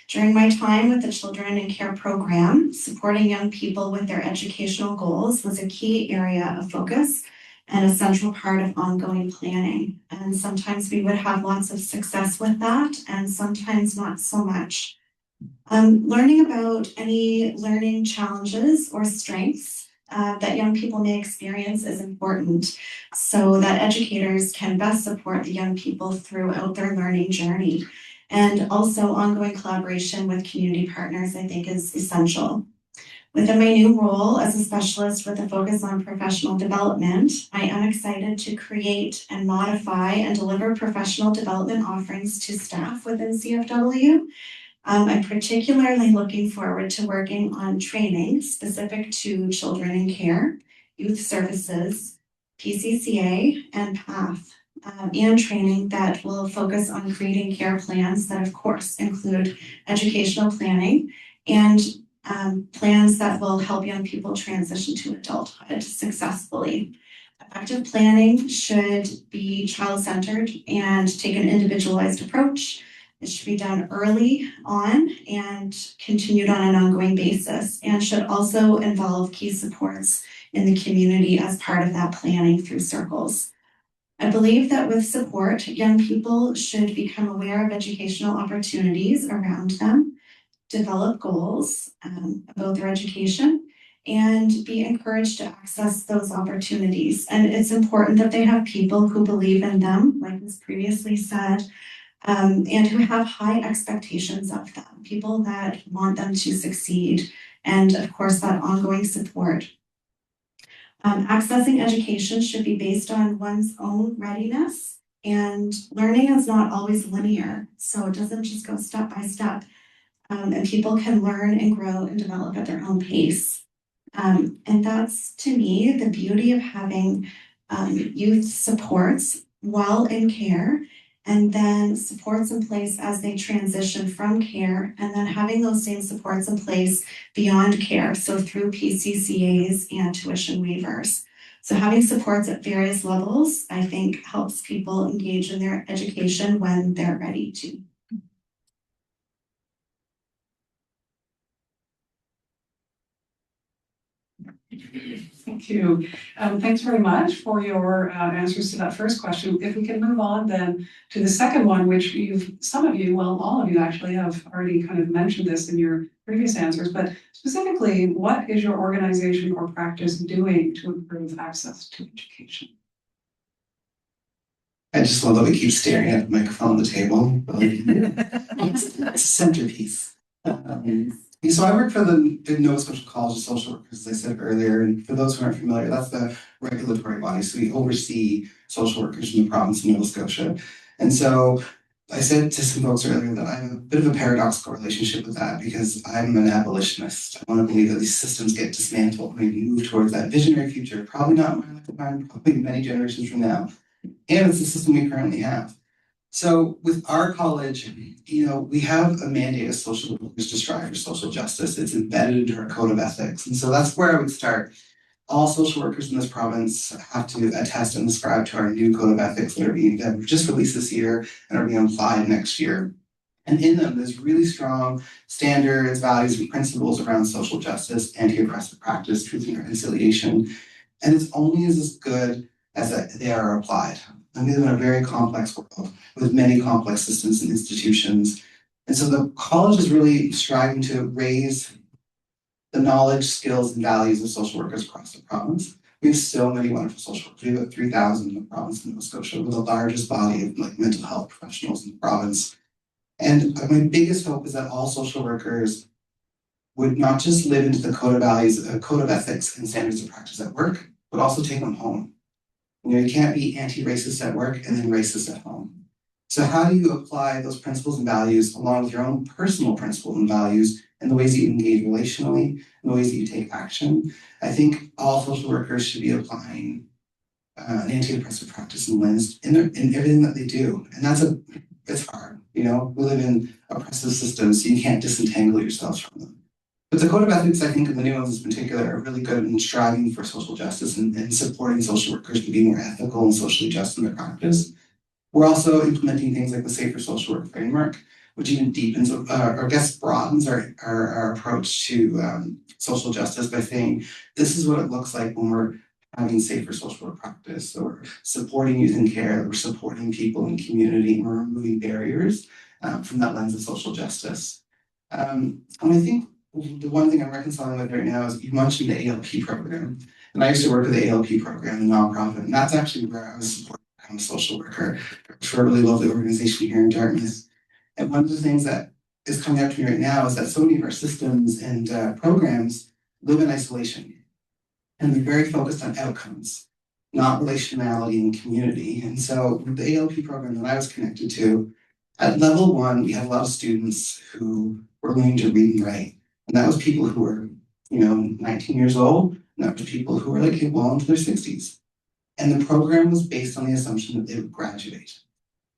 During my time with the Children in Care program, supporting young people with their educational goals was a key area of focus and a central part of ongoing planning. And sometimes we would have lots of success with that, and sometimes not so much. Learning about any learning challenges or strengths that young people may experience is important so that educators can best support the young people throughout their learning journey. And also ongoing collaboration with community partners, I think, is essential. Within my new role as a specialist with a focus on professional development, I am excited to create and modify and deliver professional development offerings to staff within CFW. I'm particularly looking forward to working on training specific to children in care, youth services, PCCA, and PATH. And training that will focus on creating care plans that, of course, include educational planning and plans that will help young people transition to adulthood successfully. Effective planning should be child-centered and take an individualized approach. It should be done early on and continued on an ongoing basis, and should also involve key supports in the community as part of that planning through circles. I believe that with support, young people should become aware of educational opportunities around them, develop goals about their education, and be encouraged to access those opportunities. And it's important that they have people who believe in them, like was previously said, and who have high expectations of them, people that want them to succeed, and of course, that ongoing support. Accessing education should be based on one's own readiness, and learning is not always linear, so it doesn't just go step by step, and people can learn and grow and develop at their own pace. And that's, to me, the beauty of having youth supports while in care, and then supports in place as they transition from care, and then having those same supports in place beyond care, so through PCCAs and tuition waivers. So having supports at various levels, I think, helps people engage in their education when they're ready to. Thank you. Thanks very much for your answers to that first question. If we can move on then to the second one, which some of you, well, all of you actually have already kind of mentioned this in your previous answers, but specifically, what is your organization or practice doing to improve access to education? I just love that we keep staring at the microphone on the table. It's a centerpiece. So I work for the Nova Scotia College of Social Workers, as I said earlier, and for those who aren't familiar, that's the regulatory body. So we oversee social workers in the province of Nova Scotia. And so I said to some folks earlier that I have a bit of a paradoxical relationship with that because I'm an abolitionist. I want to believe that these systems get dismantled and we move towards that visionary future, probably not in my lifetime, probably many generations from now. And it's the system we currently have. So with our college, we have a mandate as social workers to strive for social justice. It's embedded into our code of ethics. And so that's where I would start. All social workers in this province have to attest and subscribe to our new code of ethics that were just released this year and are being applied next year. And in them, there's really strong standards, values, and principles around social justice, anti-oppressive practice, truth and reconciliation. And it's only as good as they are applied. And we live in a very complex world with many complex systems and institutions. And so the college is really striving to raise the knowledge, skills, and values of social workers across the province. We have so many wonderful social workers. We have about 3,000 in the province of Nova Scotia. We're the largest body of mental health professionals in the province. And my biggest hope is that all social workers would not just live into the code of values, code of ethics and standards of practice at work, but also take them home. You can't be anti-racist at work and then racist at home. So how do you apply those principles and values along with your own personal principles and values and the ways that you engage relationally and the ways that you take action? I think all social workers should be applying an anti-oppressive practice and lens in everything that they do. And it's hard. We live in oppressive systems, so you can't disentangle yourselves from them. But the code of ethics, I think, and the new ones in particular, are really good in striving for social justice and supporting social workers to be more ethical and socially just in their practice. We're also implementing things like the Safer Social Work Framework, which even deepens, or I guess broadens our approach to social justice by saying, this is what it looks like when we're having safer social work practice, or supporting youth in care, or supporting people in community, and we're removing barriers from that lens of social justice. And I think the one thing I'm reconciling with right now is you mentioned the ALP program. And I used to work with the ALP program, a nonprofit, and that's actually where I was supporting become a social worker for a really lovely organization here in Dartmouth. And one of the things that is coming up to me right now is that so many of our systems and programs live in isolation. And they're very focused on outcomes, not relationality and community. And so with the ALP program that I was connected to, at level 1, we had a lot of students who were learning to read and write. And that was people who were, 19 years old, and that was people who were well into their 60s. And the program was based on the assumption that they would graduate,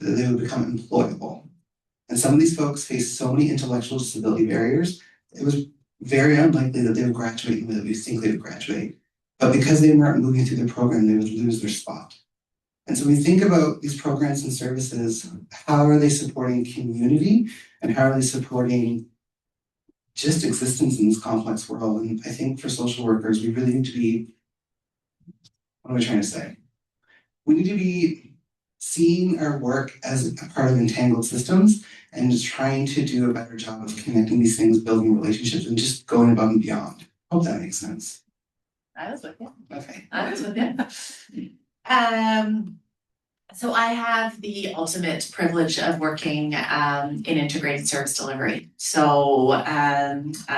that they would become employable. And some of these folks faced so many intellectual disability barriers, it was very unlikely that they would graduate in the way that we think they would graduate. But because they weren't moving through the program, they would lose their spot. And so we think about these programs and services, how are they supporting community and how are they supporting just existence in this complex world? And I think for social workers, we really need to be, what am I trying to say? We need to be seeing our work as a part of entangled systems and just trying to do a better job of connecting these things, building relationships, and just going above and beyond. Hope that makes sense. I was with you. Okay. I was with you. So I have the ultimate privilege of working in integrated service delivery. So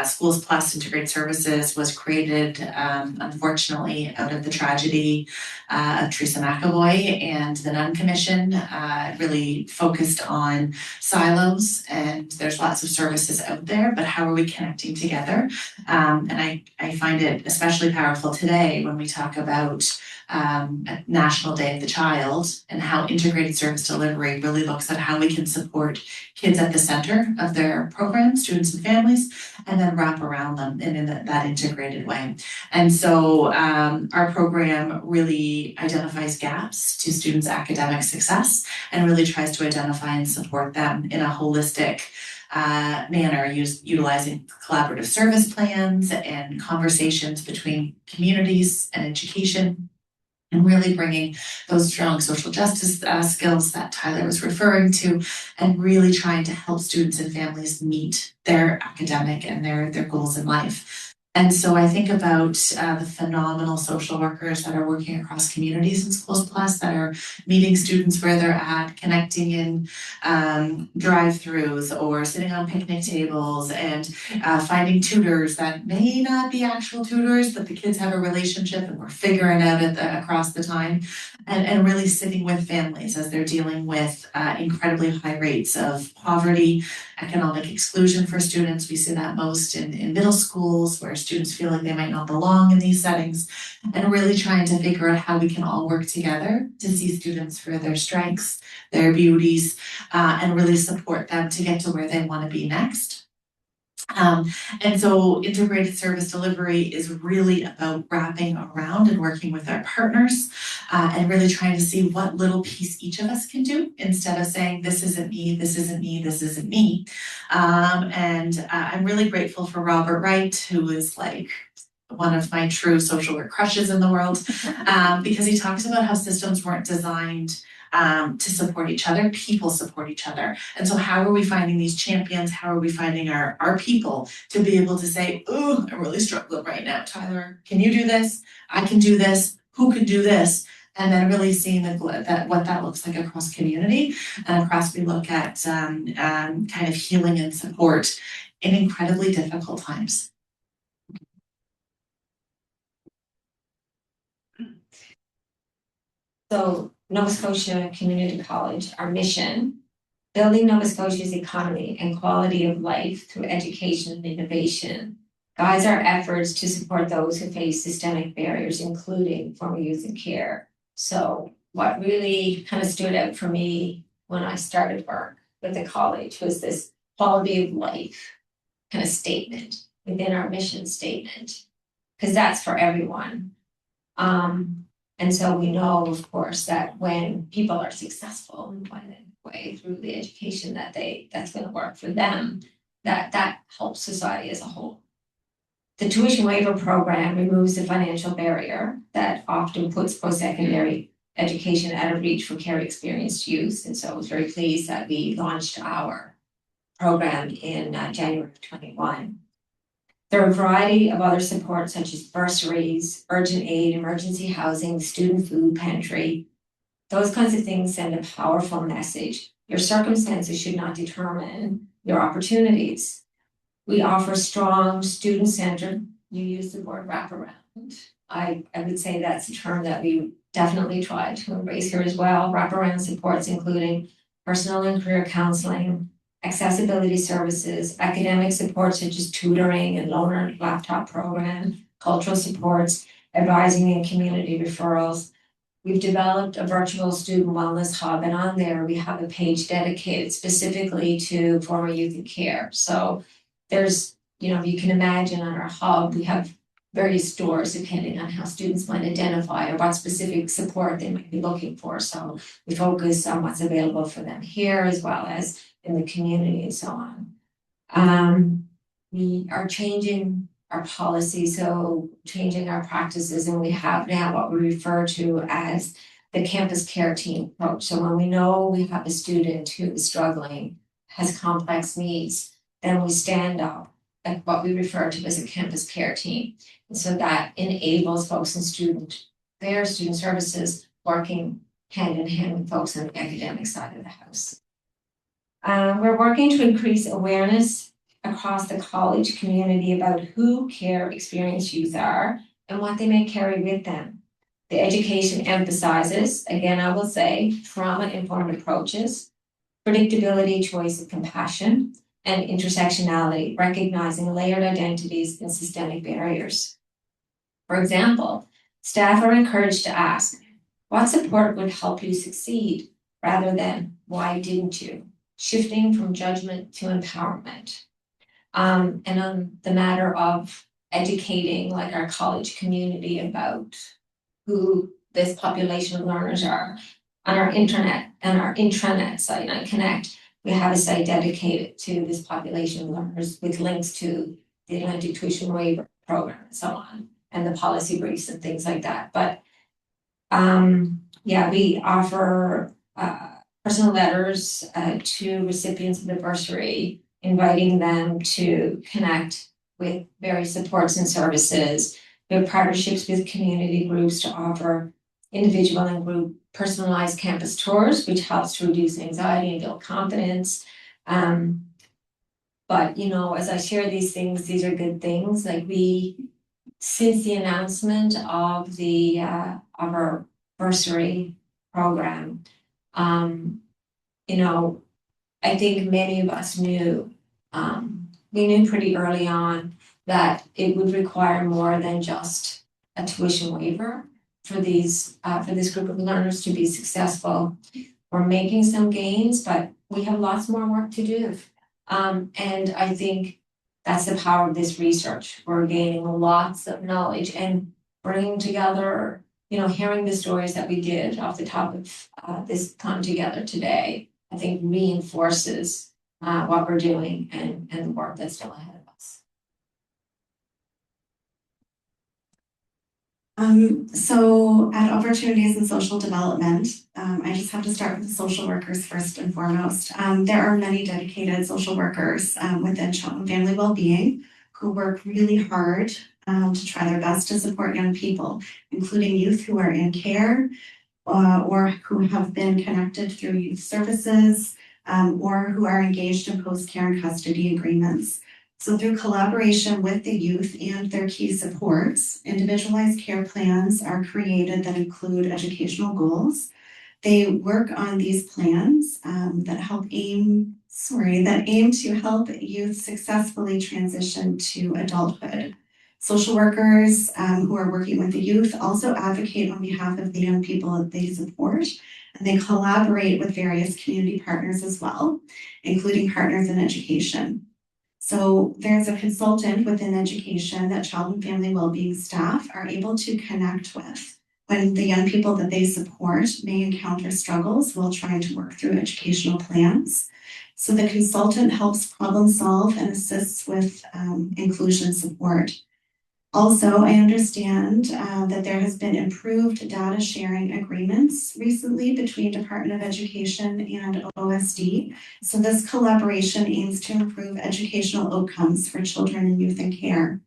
Schools Plus Integrated Services was created, unfortunately, out of the tragedy of Teresa McAvoy and the Nunn Commission. Really focused on silos, and there's lots of services out there, but how are we connecting together? And I find it especially powerful today when we talk about National Day of the Child and how integrated service delivery really looks at how we can support kids at the center of their program, students and families, and then wrap around them in that integrated way. And so our program really identifies gaps to students' academic success and really tries to identify and support them in a holistic manner, utilizing collaborative service plans and conversations between communities and education, and really bringing those strong social justice skills that Tyler was referring to, and really trying to help students and families meet their academic and their goals in life. And so I think about the phenomenal social workers that are working across communities in Schools Plus, that are meeting students where they're at, connecting in drive-throughs or sitting on picnic tables, and finding tutors that may not be actual tutors, but the kids have a relationship and we're figuring out across the time, and really sitting with families as they're dealing with incredibly high rates of poverty, economic exclusion for students. We see that most in middle schools, where students feel like they might not belong in these settings, and really trying to figure out how we can all work together to see students for their strengths, their beauties, and really support them to get to where they want to be next. And so integrated service delivery is really about wrapping around and working with our partners, and really trying to see what little piece each of us can do, instead of saying, this isn't me, this isn't me, this isn't me. And I'm really grateful for Robert Wright, who is like one of my true social work crushes in the world, because he talks about how systems weren't designed to support each other, people support each other. And so how are we finding these champions? How are we finding our people to be able to say, oh, I'm really struggling right now. Tyler, can you do this? I can do this. Who can do this? And then really seeing what that looks like across community, and across we look at kind of healing and support in incredibly difficult times. So Nova Scotia Community College, our mission, building Nova Scotia's economy and quality of life through education and innovation, guides our efforts to support those who face systemic barriers, including former youth in care. So what really kind of stood out for me when I started work with the college was this quality of life kind of statement within our mission statement, because that's for everyone. And so we know, of course, that when people are successful and find a way through the education that's going to work for them, that helps society as a whole. The tuition waiver program removes the financial barrier that often puts post-secondary education out of reach for care experienced youth. And so I was very pleased that we launched our program in January of 21. There are a variety of other supports such as bursaries, urgent aid, emergency housing, student food pantry. Those kinds of things send a powerful message. Your circumstances should not determine your opportunities. We offer strong student-centered, you use the word wraparound. I would say that's a term that we definitely try to embrace here as well. Wraparound supports including personal and career counseling, accessibility services, academic support such as tutoring and loaner laptop program, cultural supports, advising and community referrals. We've developed a virtual student wellness hub, and on there we have a page dedicated specifically to former youth in care. So there's, you can imagine on our hub, we have various doors depending on how students might identify or what specific support they might be looking for. So we focus on what's available for them here as well as in the community and so on. We are changing our policy, so changing our practices, and we have now what we refer to as the campus care team approach. So when we know we have a student who is struggling, has complex needs, then we stand up at what we refer to as a campus care team. And so that enables folks in student services working hand in hand with folks on the academic side of the house. We're working to increase awareness across the college community about who care experienced youth are and what they may carry with them. The education emphasizes, again, I will say, trauma-informed approaches, predictability, choice, and compassion, and intersectionality, recognizing layered identities and systemic barriers. For example, staff are encouraged to ask, what support would help you succeed, rather than why didn't you? Shifting from judgment to empowerment. And on the matter of educating like our college community about who this population of learners are, on our internet and our intranet site, I Connect, we have a site dedicated to this population of learners with links to the Atlantic Tuition Waiver Program and so on, and the policy briefs and things like that. But yeah, we offer personal letters to recipients of the bursary, inviting them to connect with various supports and services. We have partnerships with community groups to offer individual and group personalized campus tours, which helps to reduce anxiety and build confidence. But you know, as I share these things, these are good things. Like since the announcement of the of our bursary program, you know, I think many of us knew, we knew pretty early on that it would require more than just a tuition waiver for this group of learners to be successful. We're making some gains, but we have lots more work to do. And I think that's the power of this research. We're gaining lots of knowledge and bringing together, you know, hearing the stories that we did off the top of this time together today, I think reinforces what we're doing and the work that's still ahead of us. So at Opportunities in Social Development, I just have to start with the social workers first and foremost. There are many dedicated social workers within child and family well-being who work really hard to try their best to support young people, including youth who are in care or who have been connected through youth services or who are engaged in post-care and custody agreements. So through collaboration with the youth and their key supports, individualized care plans are created that include educational goals. They work on these plans that aim to help youth successfully transition to adulthood. Social workers who are working with the youth also advocate on behalf of the young people that they support, and they collaborate with various community partners as well, including partners in education. So there's a consultant within education that child and family well-being staff are able to connect with when the young people that they support may encounter struggles while trying to work through educational plans. So the consultant helps problem solve and assists with inclusion support. Also, I understand that there has been improved data sharing agreements recently between Department of Education and OSD. So this collaboration aims to improve educational outcomes for children and youth in care.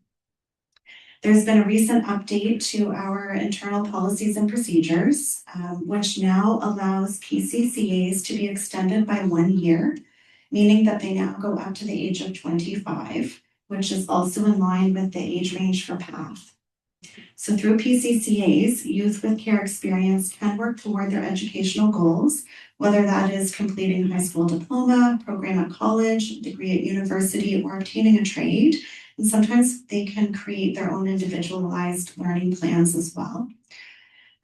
There's been a recent update to our internal policies and procedures, which now allows PCCAs to be extended by 1 year, meaning that they now go up to the age of 25. Which is also in line with the age range for PATH. So through PCCAs, youth with care experience can work toward their educational goals, whether that is completing a high school diploma, program at college, degree at university, or obtaining a trade. And sometimes they can create their own individualized learning plans as well.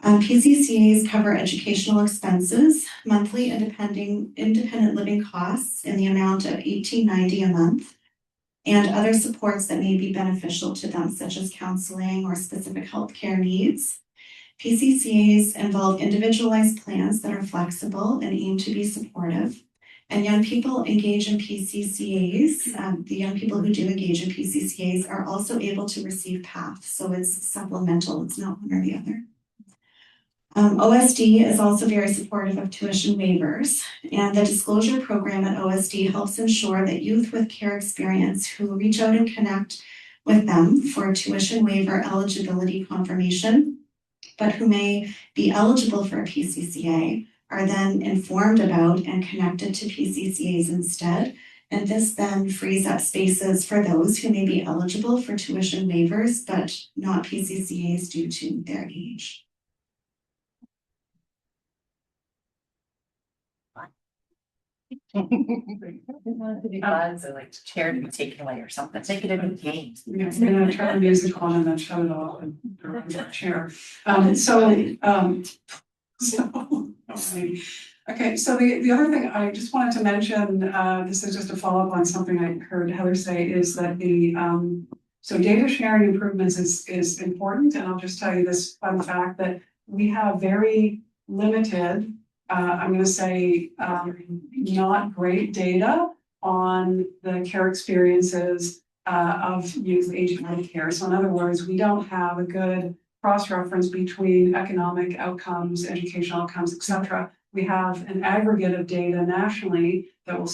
PCCAs cover educational expenses, monthly independent living costs in the amount of $18.90 a month, and other supports that may be beneficial to them, such as counseling or specific healthcare needs. PCCAs involve individualized plans that are flexible and aim to be supportive. And young people engage in PCCAs, the young people who do engage in PCCAs are also able to receive PATH, so it's supplemental, it's not one or the other. OSD is also very supportive of tuition waivers, and the disclosure program at OSD helps ensure that youth with care experience who reach out and connect with them for tuition waiver eligibility confirmation, but who may be eligible for a PCCA, are then informed about and connected to PCCAs instead. And this then frees up spaces for those who may be eligible for tuition waivers, but not PCCAs due to their age. To be fun, so like chair to be taken away or something, take it into games. We're gonna turn the music on and then shut it off and go around the chair. Okay, so the other thing I just wanted to mention, this is just a follow-up on something I heard Heather say, is that so data sharing improvements is important, and I'll just tell you this fun fact that we have very limited I'm gonna say, not great data on the care experiences of youth aging out of care. So in other words, we don't have a good cross-reference between economic outcomes, educational outcomes, et cetera. We have an aggregate of data nationally that will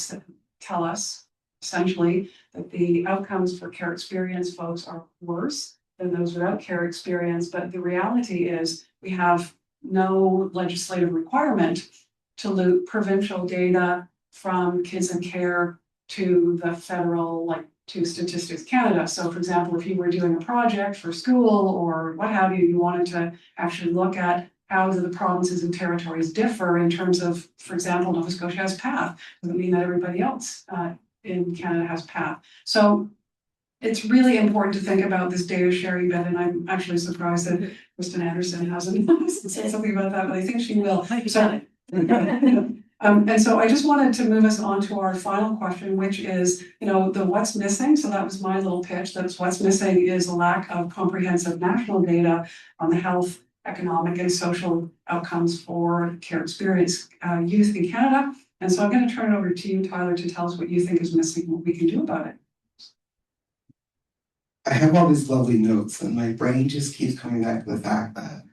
tell us essentially that the outcomes for care experience folks are worse than those without care experience. But the reality is we have no legislative requirement to loop provincial data from kids in care to the federal, like to Statistics Canada. So for example, if you were doing a project for school or what have you, you wanted to actually look at how do the provinces and territories differ in terms of, for example, Nova Scotia has PATH, doesn't mean that everybody else in Canada has PATH. So it's really important to think about this data sharing bit, and I'm actually surprised that Kristen Anderson hasn't said something about that, but I think she will. So, and so I just wanted to move us on to our final question, which is, the what's missing. So that was my little pitch. That's what's missing is a lack of comprehensive national data on the health, economic, and social outcomes for care experience youth in Canada. And so I'm going to turn it over to you, Tyler, to tell us what you think is missing and what we can do about it. I have all these lovely notes, and my brain just keeps coming back to the fact that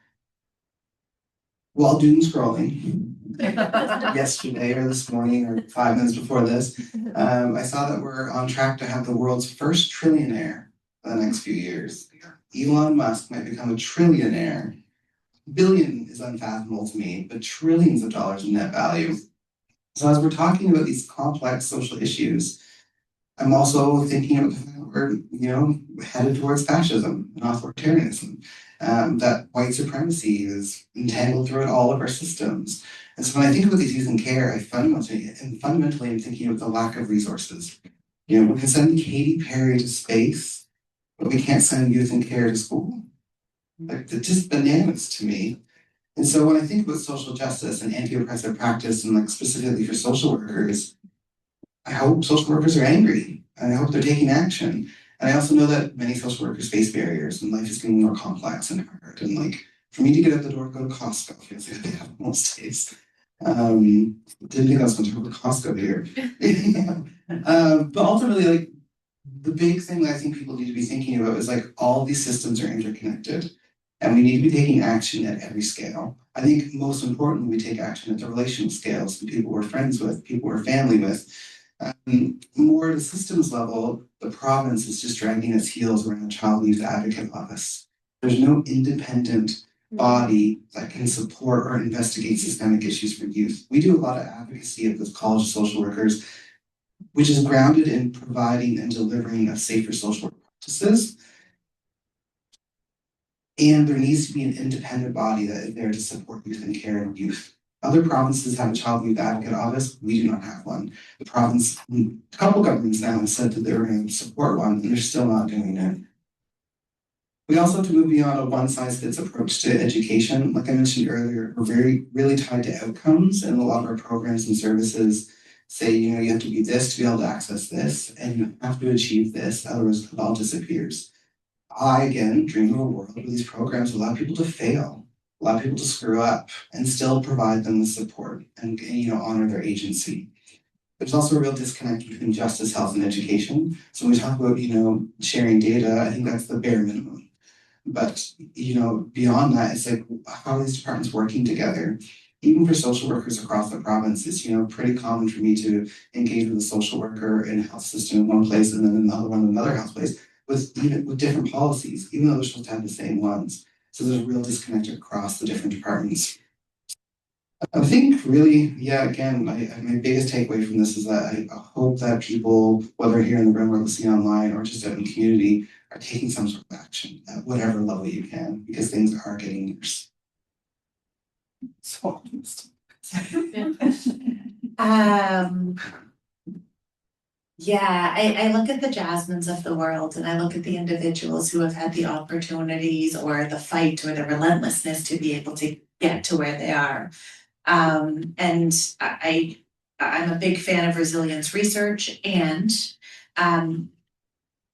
while doom scrolling yesterday or this morning or 5 minutes before this, I saw that we're on track to have the world's first trillionaire in the next few years. Elon Musk might become a trillionaire. Billion is unfathomable to me, but trillions of dollars in net value. So as we're talking about these complex social issues, I'm also thinking about the fact that we're, headed towards fascism and authoritarianism. That white supremacy is entangled throughout all of our systems. And so when I think about these youth in care, I fundamentally am thinking of the lack of resources. We can send Katy Perry to space, but we can't send youth in care to school. Like, it's just bananas to me. And so when I think about social justice and anti-oppressive practice, and like specifically for social workers, I hope social workers are angry, and I hope they're taking action. And I also know that many social workers face barriers, and life is getting more complex and hard. And like, for me to get out the door, go to Costco feels like they have most days. Didn't think I was going to talk about Costco here. But ultimately, like, the big thing that I think people need to be thinking about is like all these systems are interconnected, and we need to be taking action at every scale. I think most importantly, we take action at the relational scales, the people we're friends with, people we're family with. More at a systems level, the province is just dragging its heels around the Child and Youth Advocate Office. There's no independent body that can support or investigate systemic issues for youth. We do a lot of advocacy at the College of Social Workers, which is grounded in providing and delivering of safer social work practices. And there needs to be an independent body that is there to support youth and care of youth. Other provinces have a Child and Youth Advocate Office. We do not have one. The province, a couple governments now have said that they're going to support one, and they're still not doing it. We also have to move beyond a one-size-fits approach to education. Like I mentioned earlier, we're really tied to outcomes, and a lot of our programs and services say, you have to be this to be able to access this, and you have to achieve this, otherwise it all disappears. I, again, dream of a world where these programs allow people to fail, allow people to screw up, and still provide them with support and honor their agency. There's also a real disconnect between justice, health, and education. So when we talk about, sharing data, I think that's the bare minimum. But, beyond that, it's like, how are these departments working together? Even for social workers across the province, it's, pretty common for me to engage with a social worker in a health system in one place and then another one in another health place with different policies, even though they're supposed to have the same ones. So there's a real disconnect across the different departments. I think really, again, my biggest takeaway from this is that I hope that people, whether here in the room or listening online or just out in the community, are taking some sort of action at whatever level you can, because things are getting worse. So I look at the Jasmines of the world, and I look at the individuals who have had the opportunities or the fight or the relentlessness to be able to get to where they are. And I'm a big fan of resilience research, and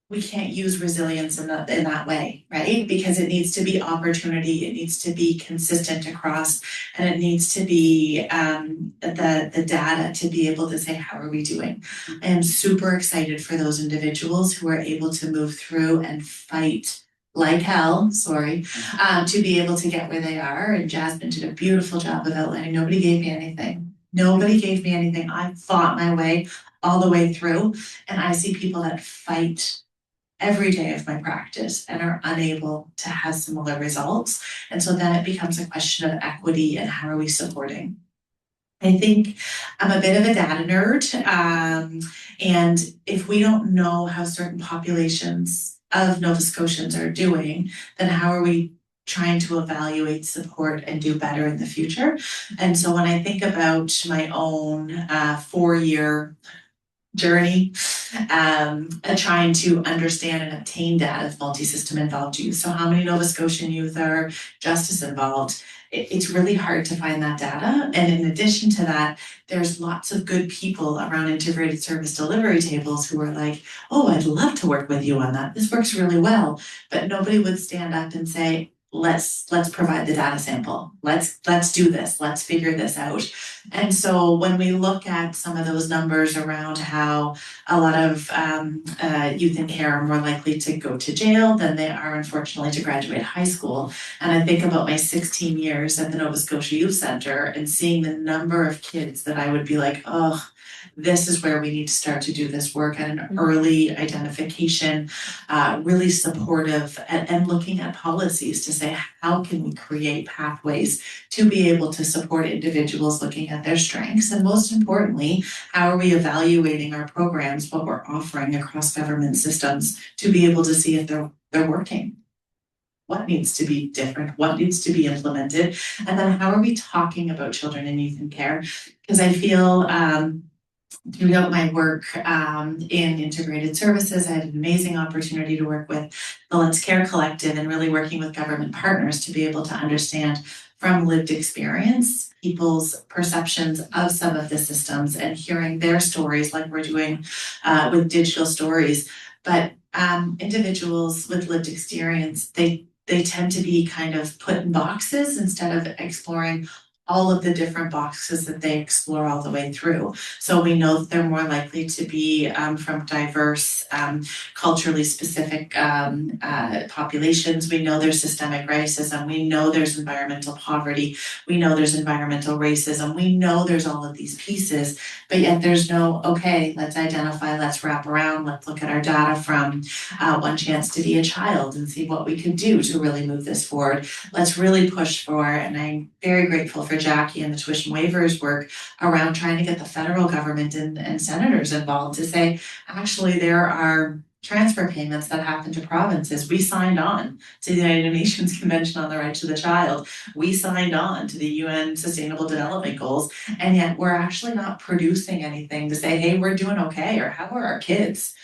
we can't use resilience in that way, right? Because it needs to be opportunity, it needs to be consistent across, and it needs to be the data to be able to say, how are we doing? I am super excited for those individuals who are able to move through and fight like hell, to be able to get where they are. And Jasmine did a beautiful job of outlining, nobody gave me anything. Nobody gave me anything. I fought my way all the way through, and I see people that fight every day of my practice and are unable to have similar results. And so then it becomes a question of equity and how are we supporting. I think I'm a bit of a data nerd, and if we don't know how certain populations of Nova Scotians are doing, then how are we trying to evaluate, support, and do better in the future? And so when I think about my own 4-year journey, trying to understand and obtain data of multi-system involved youth. So how many Nova Scotian youth are justice involved? It's really hard to find that data. And in addition to that, there's lots of good people around integrated service delivery tables who are like, oh, I'd love to work with you on that. This works really well. But nobody would stand up and say, let's provide the data sample. Let's do this. Let's figure this out. And so when we look at some of those numbers around how a lot of youth in care are more likely to go to jail than they are, unfortunately, to graduate high school. And I think about my 16 years at the Nova Scotia Youth Centre and seeing the number of kids that I would be like, oh, this is where we need to start to do this work at an early identification, really supportive, and looking at policies to say, how can we create pathways to be able to support individuals looking at their strengths? And most importantly, how are we evaluating our programs, what we're offering across government systems to be able to see if they're working? What needs to be different? What needs to be implemented? And then how are we talking about children and youth in care? Because I feel throughout my work in integrated services, I had an amazing opportunity to work with the Let's Care Collective and really working with government partners to be able to understand from lived experience people's perceptions of some of the systems and hearing their stories like we're doing with digital stories. But individuals with lived experience, they tend to be kind of put in boxes instead of exploring all of the different boxes that they explore all the way through. So we know that they're more likely to be from diverse, culturally specific populations. We know there's systemic racism. We know there's environmental poverty. We know there's environmental racism. We know there's all of these pieces, but yet there's no, okay, let's identify, let's wrap around, let's look at our data from One Chance to Be a Child and see what we could do to really move this forward. Let's really push for, and I'm very grateful for Jackie and the tuition waivers work around trying to get the federal government and senators involved to say, actually, there are transfer payments that happen to provinces. We signed on to the United Nations Convention on the Rights of the Child. We signed on to the UN Sustainable Development Goals, and yet we're actually not producing anything to say, hey, we're doing okay, or how are our kids?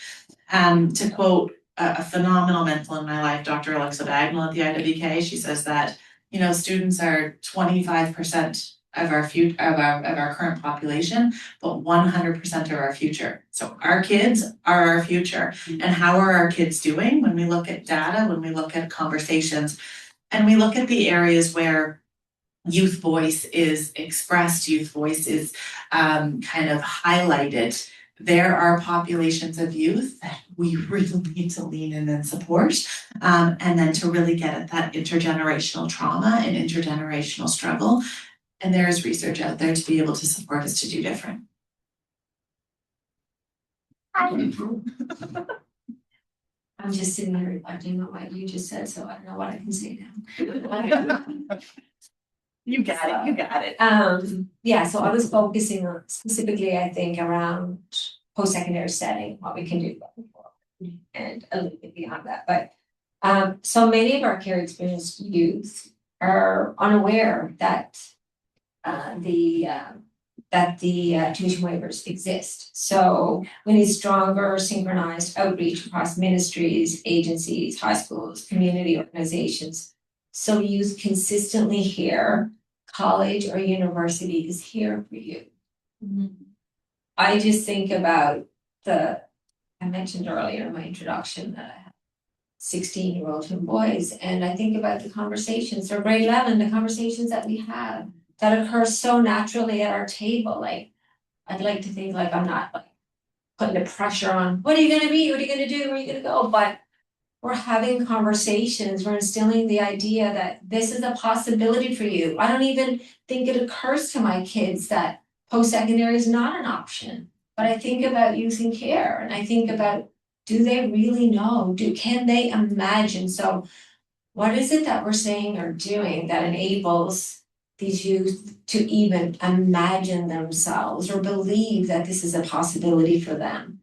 To quote a phenomenal mentor in my life, Dr. Alexa Bagnall at the IWK, she says that, you know, students are 25% of our current population, but 100% of our future. So our kids are our future. And how are our kids doing? When we look at data, when we look at conversations, and we look at the areas where youth voice is expressed, youth voice is kind of highlighted, there are populations of youth that we really need to lean in and support, and then to really get at that intergenerational trauma and intergenerational struggle. And there is research out there to be able to support us to do different. I'm just sitting there reflecting on what you just said, so I don't know what I can say now. You got it. Yeah, so I was focusing on specifically, I think, around post-secondary setting, what we can do going forward, and a little bit beyond that. But so many of our care experienced youth are unaware that the tuition waivers exist. So we need stronger synchronized outreach across ministries, agencies, high schools, community organizations. So youth consistently hear college or university is here for you. I just think about the I mentioned earlier in my introduction that I have 16-year-old twin boys, and I think about the conversations, or grade 11, the conversations that we have that occur so naturally at our table. Like, I'd like to think like I'm not like putting the pressure on, what are you gonna be? What are you gonna do? Where are you gonna go? But we're having conversations, we're instilling the idea that this is a possibility for you. I don't even think it occurs to my kids that post-secondary is not an option. But I think about youth in care, and I think about, do they really know? Can they imagine? So what is it that we're saying or doing that enables these youth to even imagine themselves or believe that this is a possibility for them?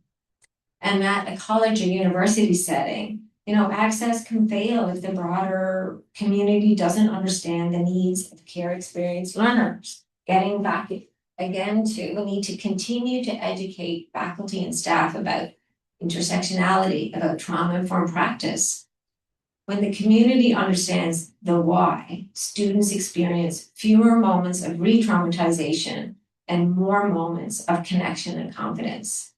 And at a college or university setting, access can fail if the broader community doesn't understand the needs of care experienced learners. Getting back again to the need to continue to educate faculty and staff about intersectionality, about trauma-informed practice. When the community understands the why, students experience fewer moments of re-traumatization and more moments of connection and confidence.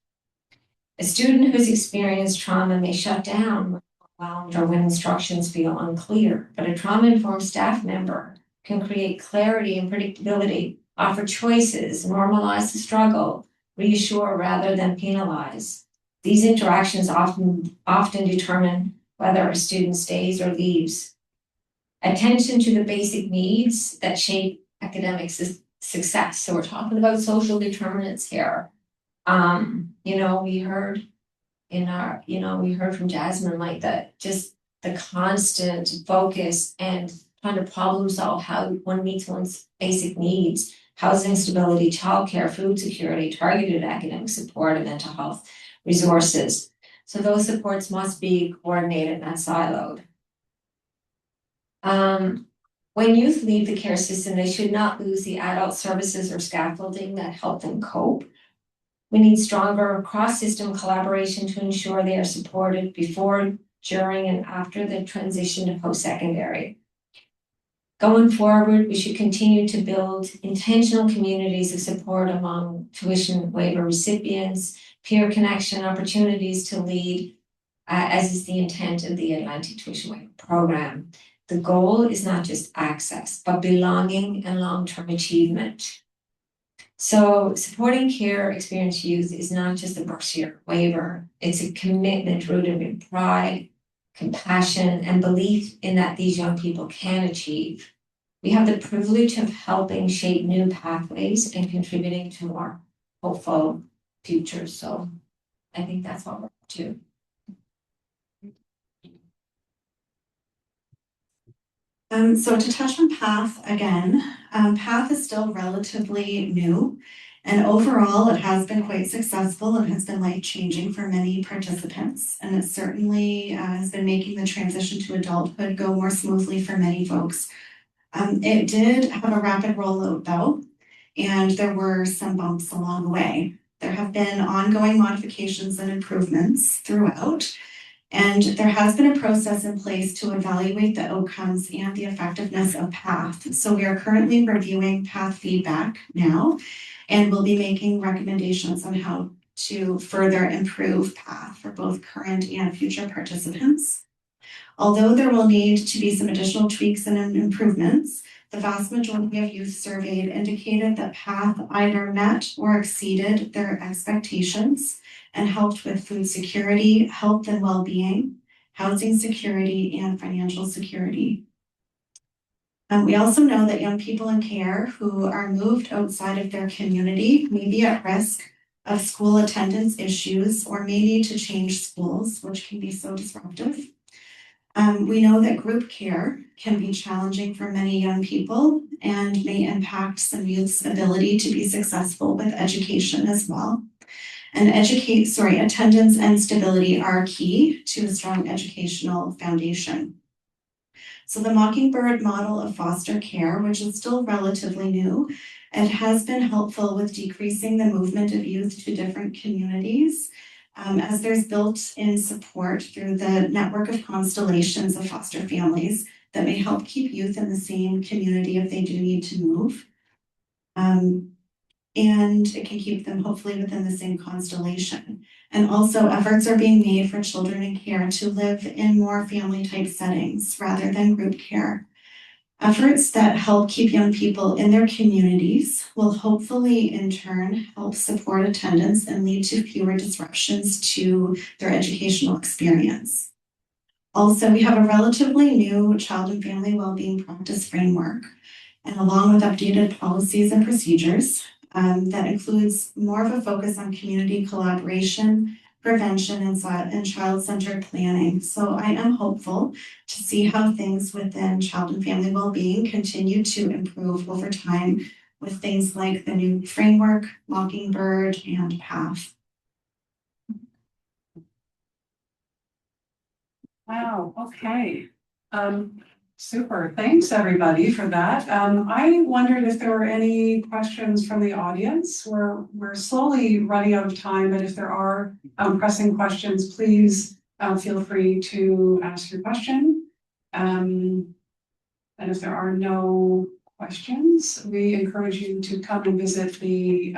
A student who's experienced trauma may shut down when overwhelmed or when instructions feel unclear, but a trauma-informed staff member can create clarity and predictability, offer choices, normalize the struggle, reassure rather than penalize. These interactions often determine whether a student stays or leaves. Attention to the basic needs that shape academic success. So we're talking about social determinants here. We heard we heard from Jasmine, like the constant focus and trying to problem solve how one meets one's basic needs: housing stability, childcare, food security, targeted academic support, and mental health resources. So those supports must be coordinated, not siloed. When youth leave the care system, they should not lose the adult services or scaffolding that help them cope. We need stronger cross-system collaboration to ensure they are supported before, during, and after the transition to post-secondary. Going forward, we should continue to build intentional communities of support among tuition waiver recipients, peer connection opportunities to lead, as is the intent of the Atlantic Tuition Waiver Program. The goal is not just access, but belonging and long-term achievement. So supporting care experienced youth is not just a bursary waiver, it's a commitment rooted in pride, compassion, and belief in that these young people can achieve. We have the privilege of helping shape new pathways and contributing to more hopeful futures. So I think that's what we're up to. So to touch on PATH again, PATH is still relatively new, and overall it has been quite successful and has been life-changing for many participants, and it certainly has been making the transition to adulthood go more smoothly for many folks. It did have a rapid rollout though, and there were some bumps along the way. There have been ongoing modifications and improvements throughout, and there has been a process in place to evaluate the outcomes and the effectiveness of PATH. So we are currently reviewing PATH feedback now, and we'll be making recommendations on how to further improve PATH for both current and future participants. Although there will need to be some additional tweaks and improvements, the vast majority of youth surveyed indicated that PATH either met or exceeded their expectations and helped with food security, health and well-being, housing security, and financial security. We also know that young people in care who are moved outside of their community may be at risk of school attendance issues or may need to change schools, which can be so disruptive. We know that group care can be challenging for many young people and may impact some youth's ability to be successful with education as well. And attendance and stability are key to a strong educational foundation. So the Mockingbird model of foster care, which is still relatively new, it has been helpful with decreasing the movement of youth to different communities, as there's built-in support through the network of constellations of foster families that may help keep youth in the same community if they do need to move. And it can keep them hopefully within the same constellation. And also efforts are being made for children in care to live in more family type settings rather than group care. Efforts that help keep young people in their communities will hopefully in turn help support attendance and lead to fewer disruptions to their educational experience. Also, we have a relatively new child and family well-being practice framework, and along with updated policies and procedures that includes more of a focus on community collaboration, prevention, and child-centered planning. So I am hopeful to see how things within child and family well-being continue to improve over time with things like the new framework, Mockingbird, and PATH. Wow, okay. Super, thanks everybody for that. I wondered if there were any questions from the audience. We're slowly running out of time, but if there are pressing questions, please feel free to ask your question. And if there are no questions, we encourage you to come and visit the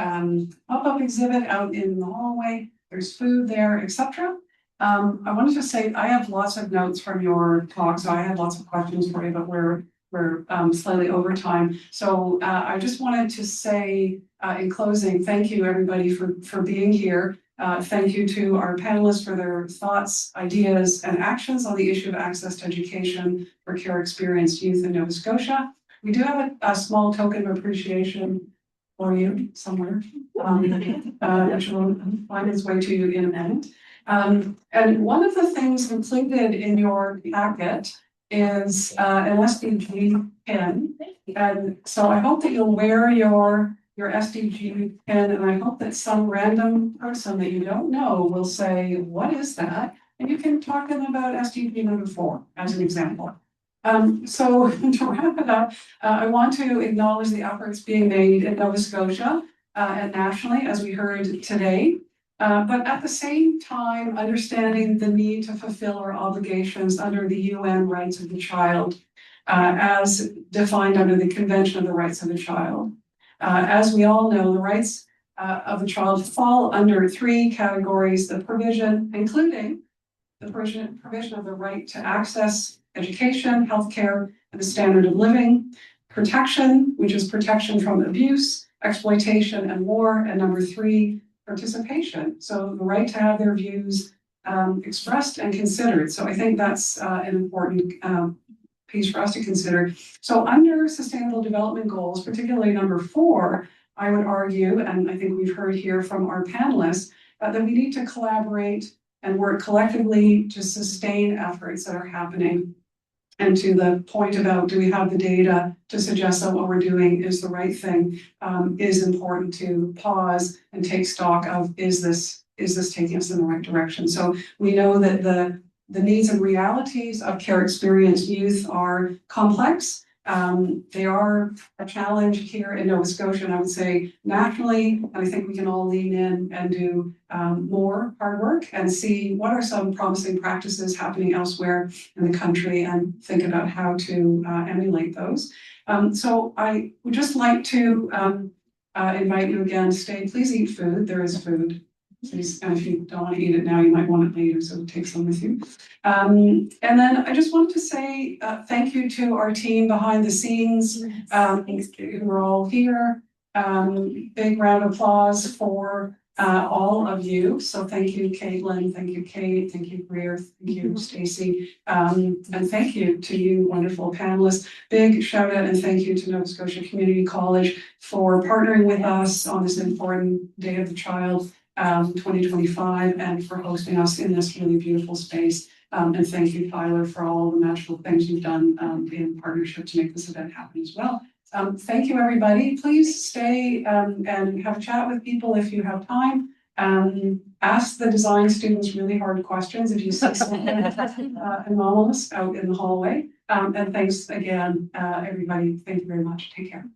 pop-up exhibit out in the hallway. There's food there, etc. I wanted to say I have lots of notes from your talk, so I had lots of questions for you, but we're slightly over time. So I just wanted to say in closing, thank you everybody for being here. Thank you to our panelists for their thoughts, ideas, and actions on the issue of access to education for care experienced youth in Nova Scotia. We do have a small token of appreciation for you somewhere, which will find its way to you in a minute. And one of the things included in your packet is an SDG pin. And so I hope that you'll wear your SDG pin, and I hope that some random person that you don't know will say, what is that? And you can talk to them about SDG number 4 as an example. So to wrap it up, I want to acknowledge the efforts being made in Nova Scotia and nationally, as we heard today. But at the same time, understanding the need to fulfill our obligations under the UN rights of the child, as defined under the Convention of the Rights of the Child. As we all know, the rights of the child fall under 3 categories: the provision, including the provision of the right to access education, healthcare, and the standard of living; protection, which is protection from abuse, exploitation, and war; and number 3, participation. So the right to have their views expressed and considered. So I think that's an important piece for us to consider. So under Sustainable Development Goals, particularly number 4, I would argue, and I think we've heard here from our panelists, that we need to collaborate and work collectively to sustain efforts that are happening. And to the point about, do we have the data to suggest that what we're doing is the right thing, is important to pause and take stock of, is this taking us in the right direction? So we know that the needs and realities of care experienced youth are complex. They are a challenge here in Nova Scotia, and I would say nationally, and I think we can all lean in and do more hard work and see what are some promising practices happening elsewhere in the country and think about how to emulate those. So I would just like to invite you again to stay. Please eat food. There is food. Please, and if you don't want to eat it now, you might want it later, so take some with you. And then I just wanted to say thank you to our team behind the scenes who are all here. Big round of applause for all of you. So thank you, Caitlin, thank you, Kate, thank you, Greer, thank you, Stacy, and thank you to you wonderful panelists. Big shout out and thank you to Nova Scotia Community College for partnering with us on this important Day of the Child 2025, and for hosting us in this really beautiful space. And thank you, Tyler, for all the magical things you've done in partnership to make this event happen as well. Thank you, everybody. Please stay and have a chat with people if you have time. Ask the design students really hard questions if you see something anomalous out in the hallway. And thanks again, everybody. Thank you very much. Take care.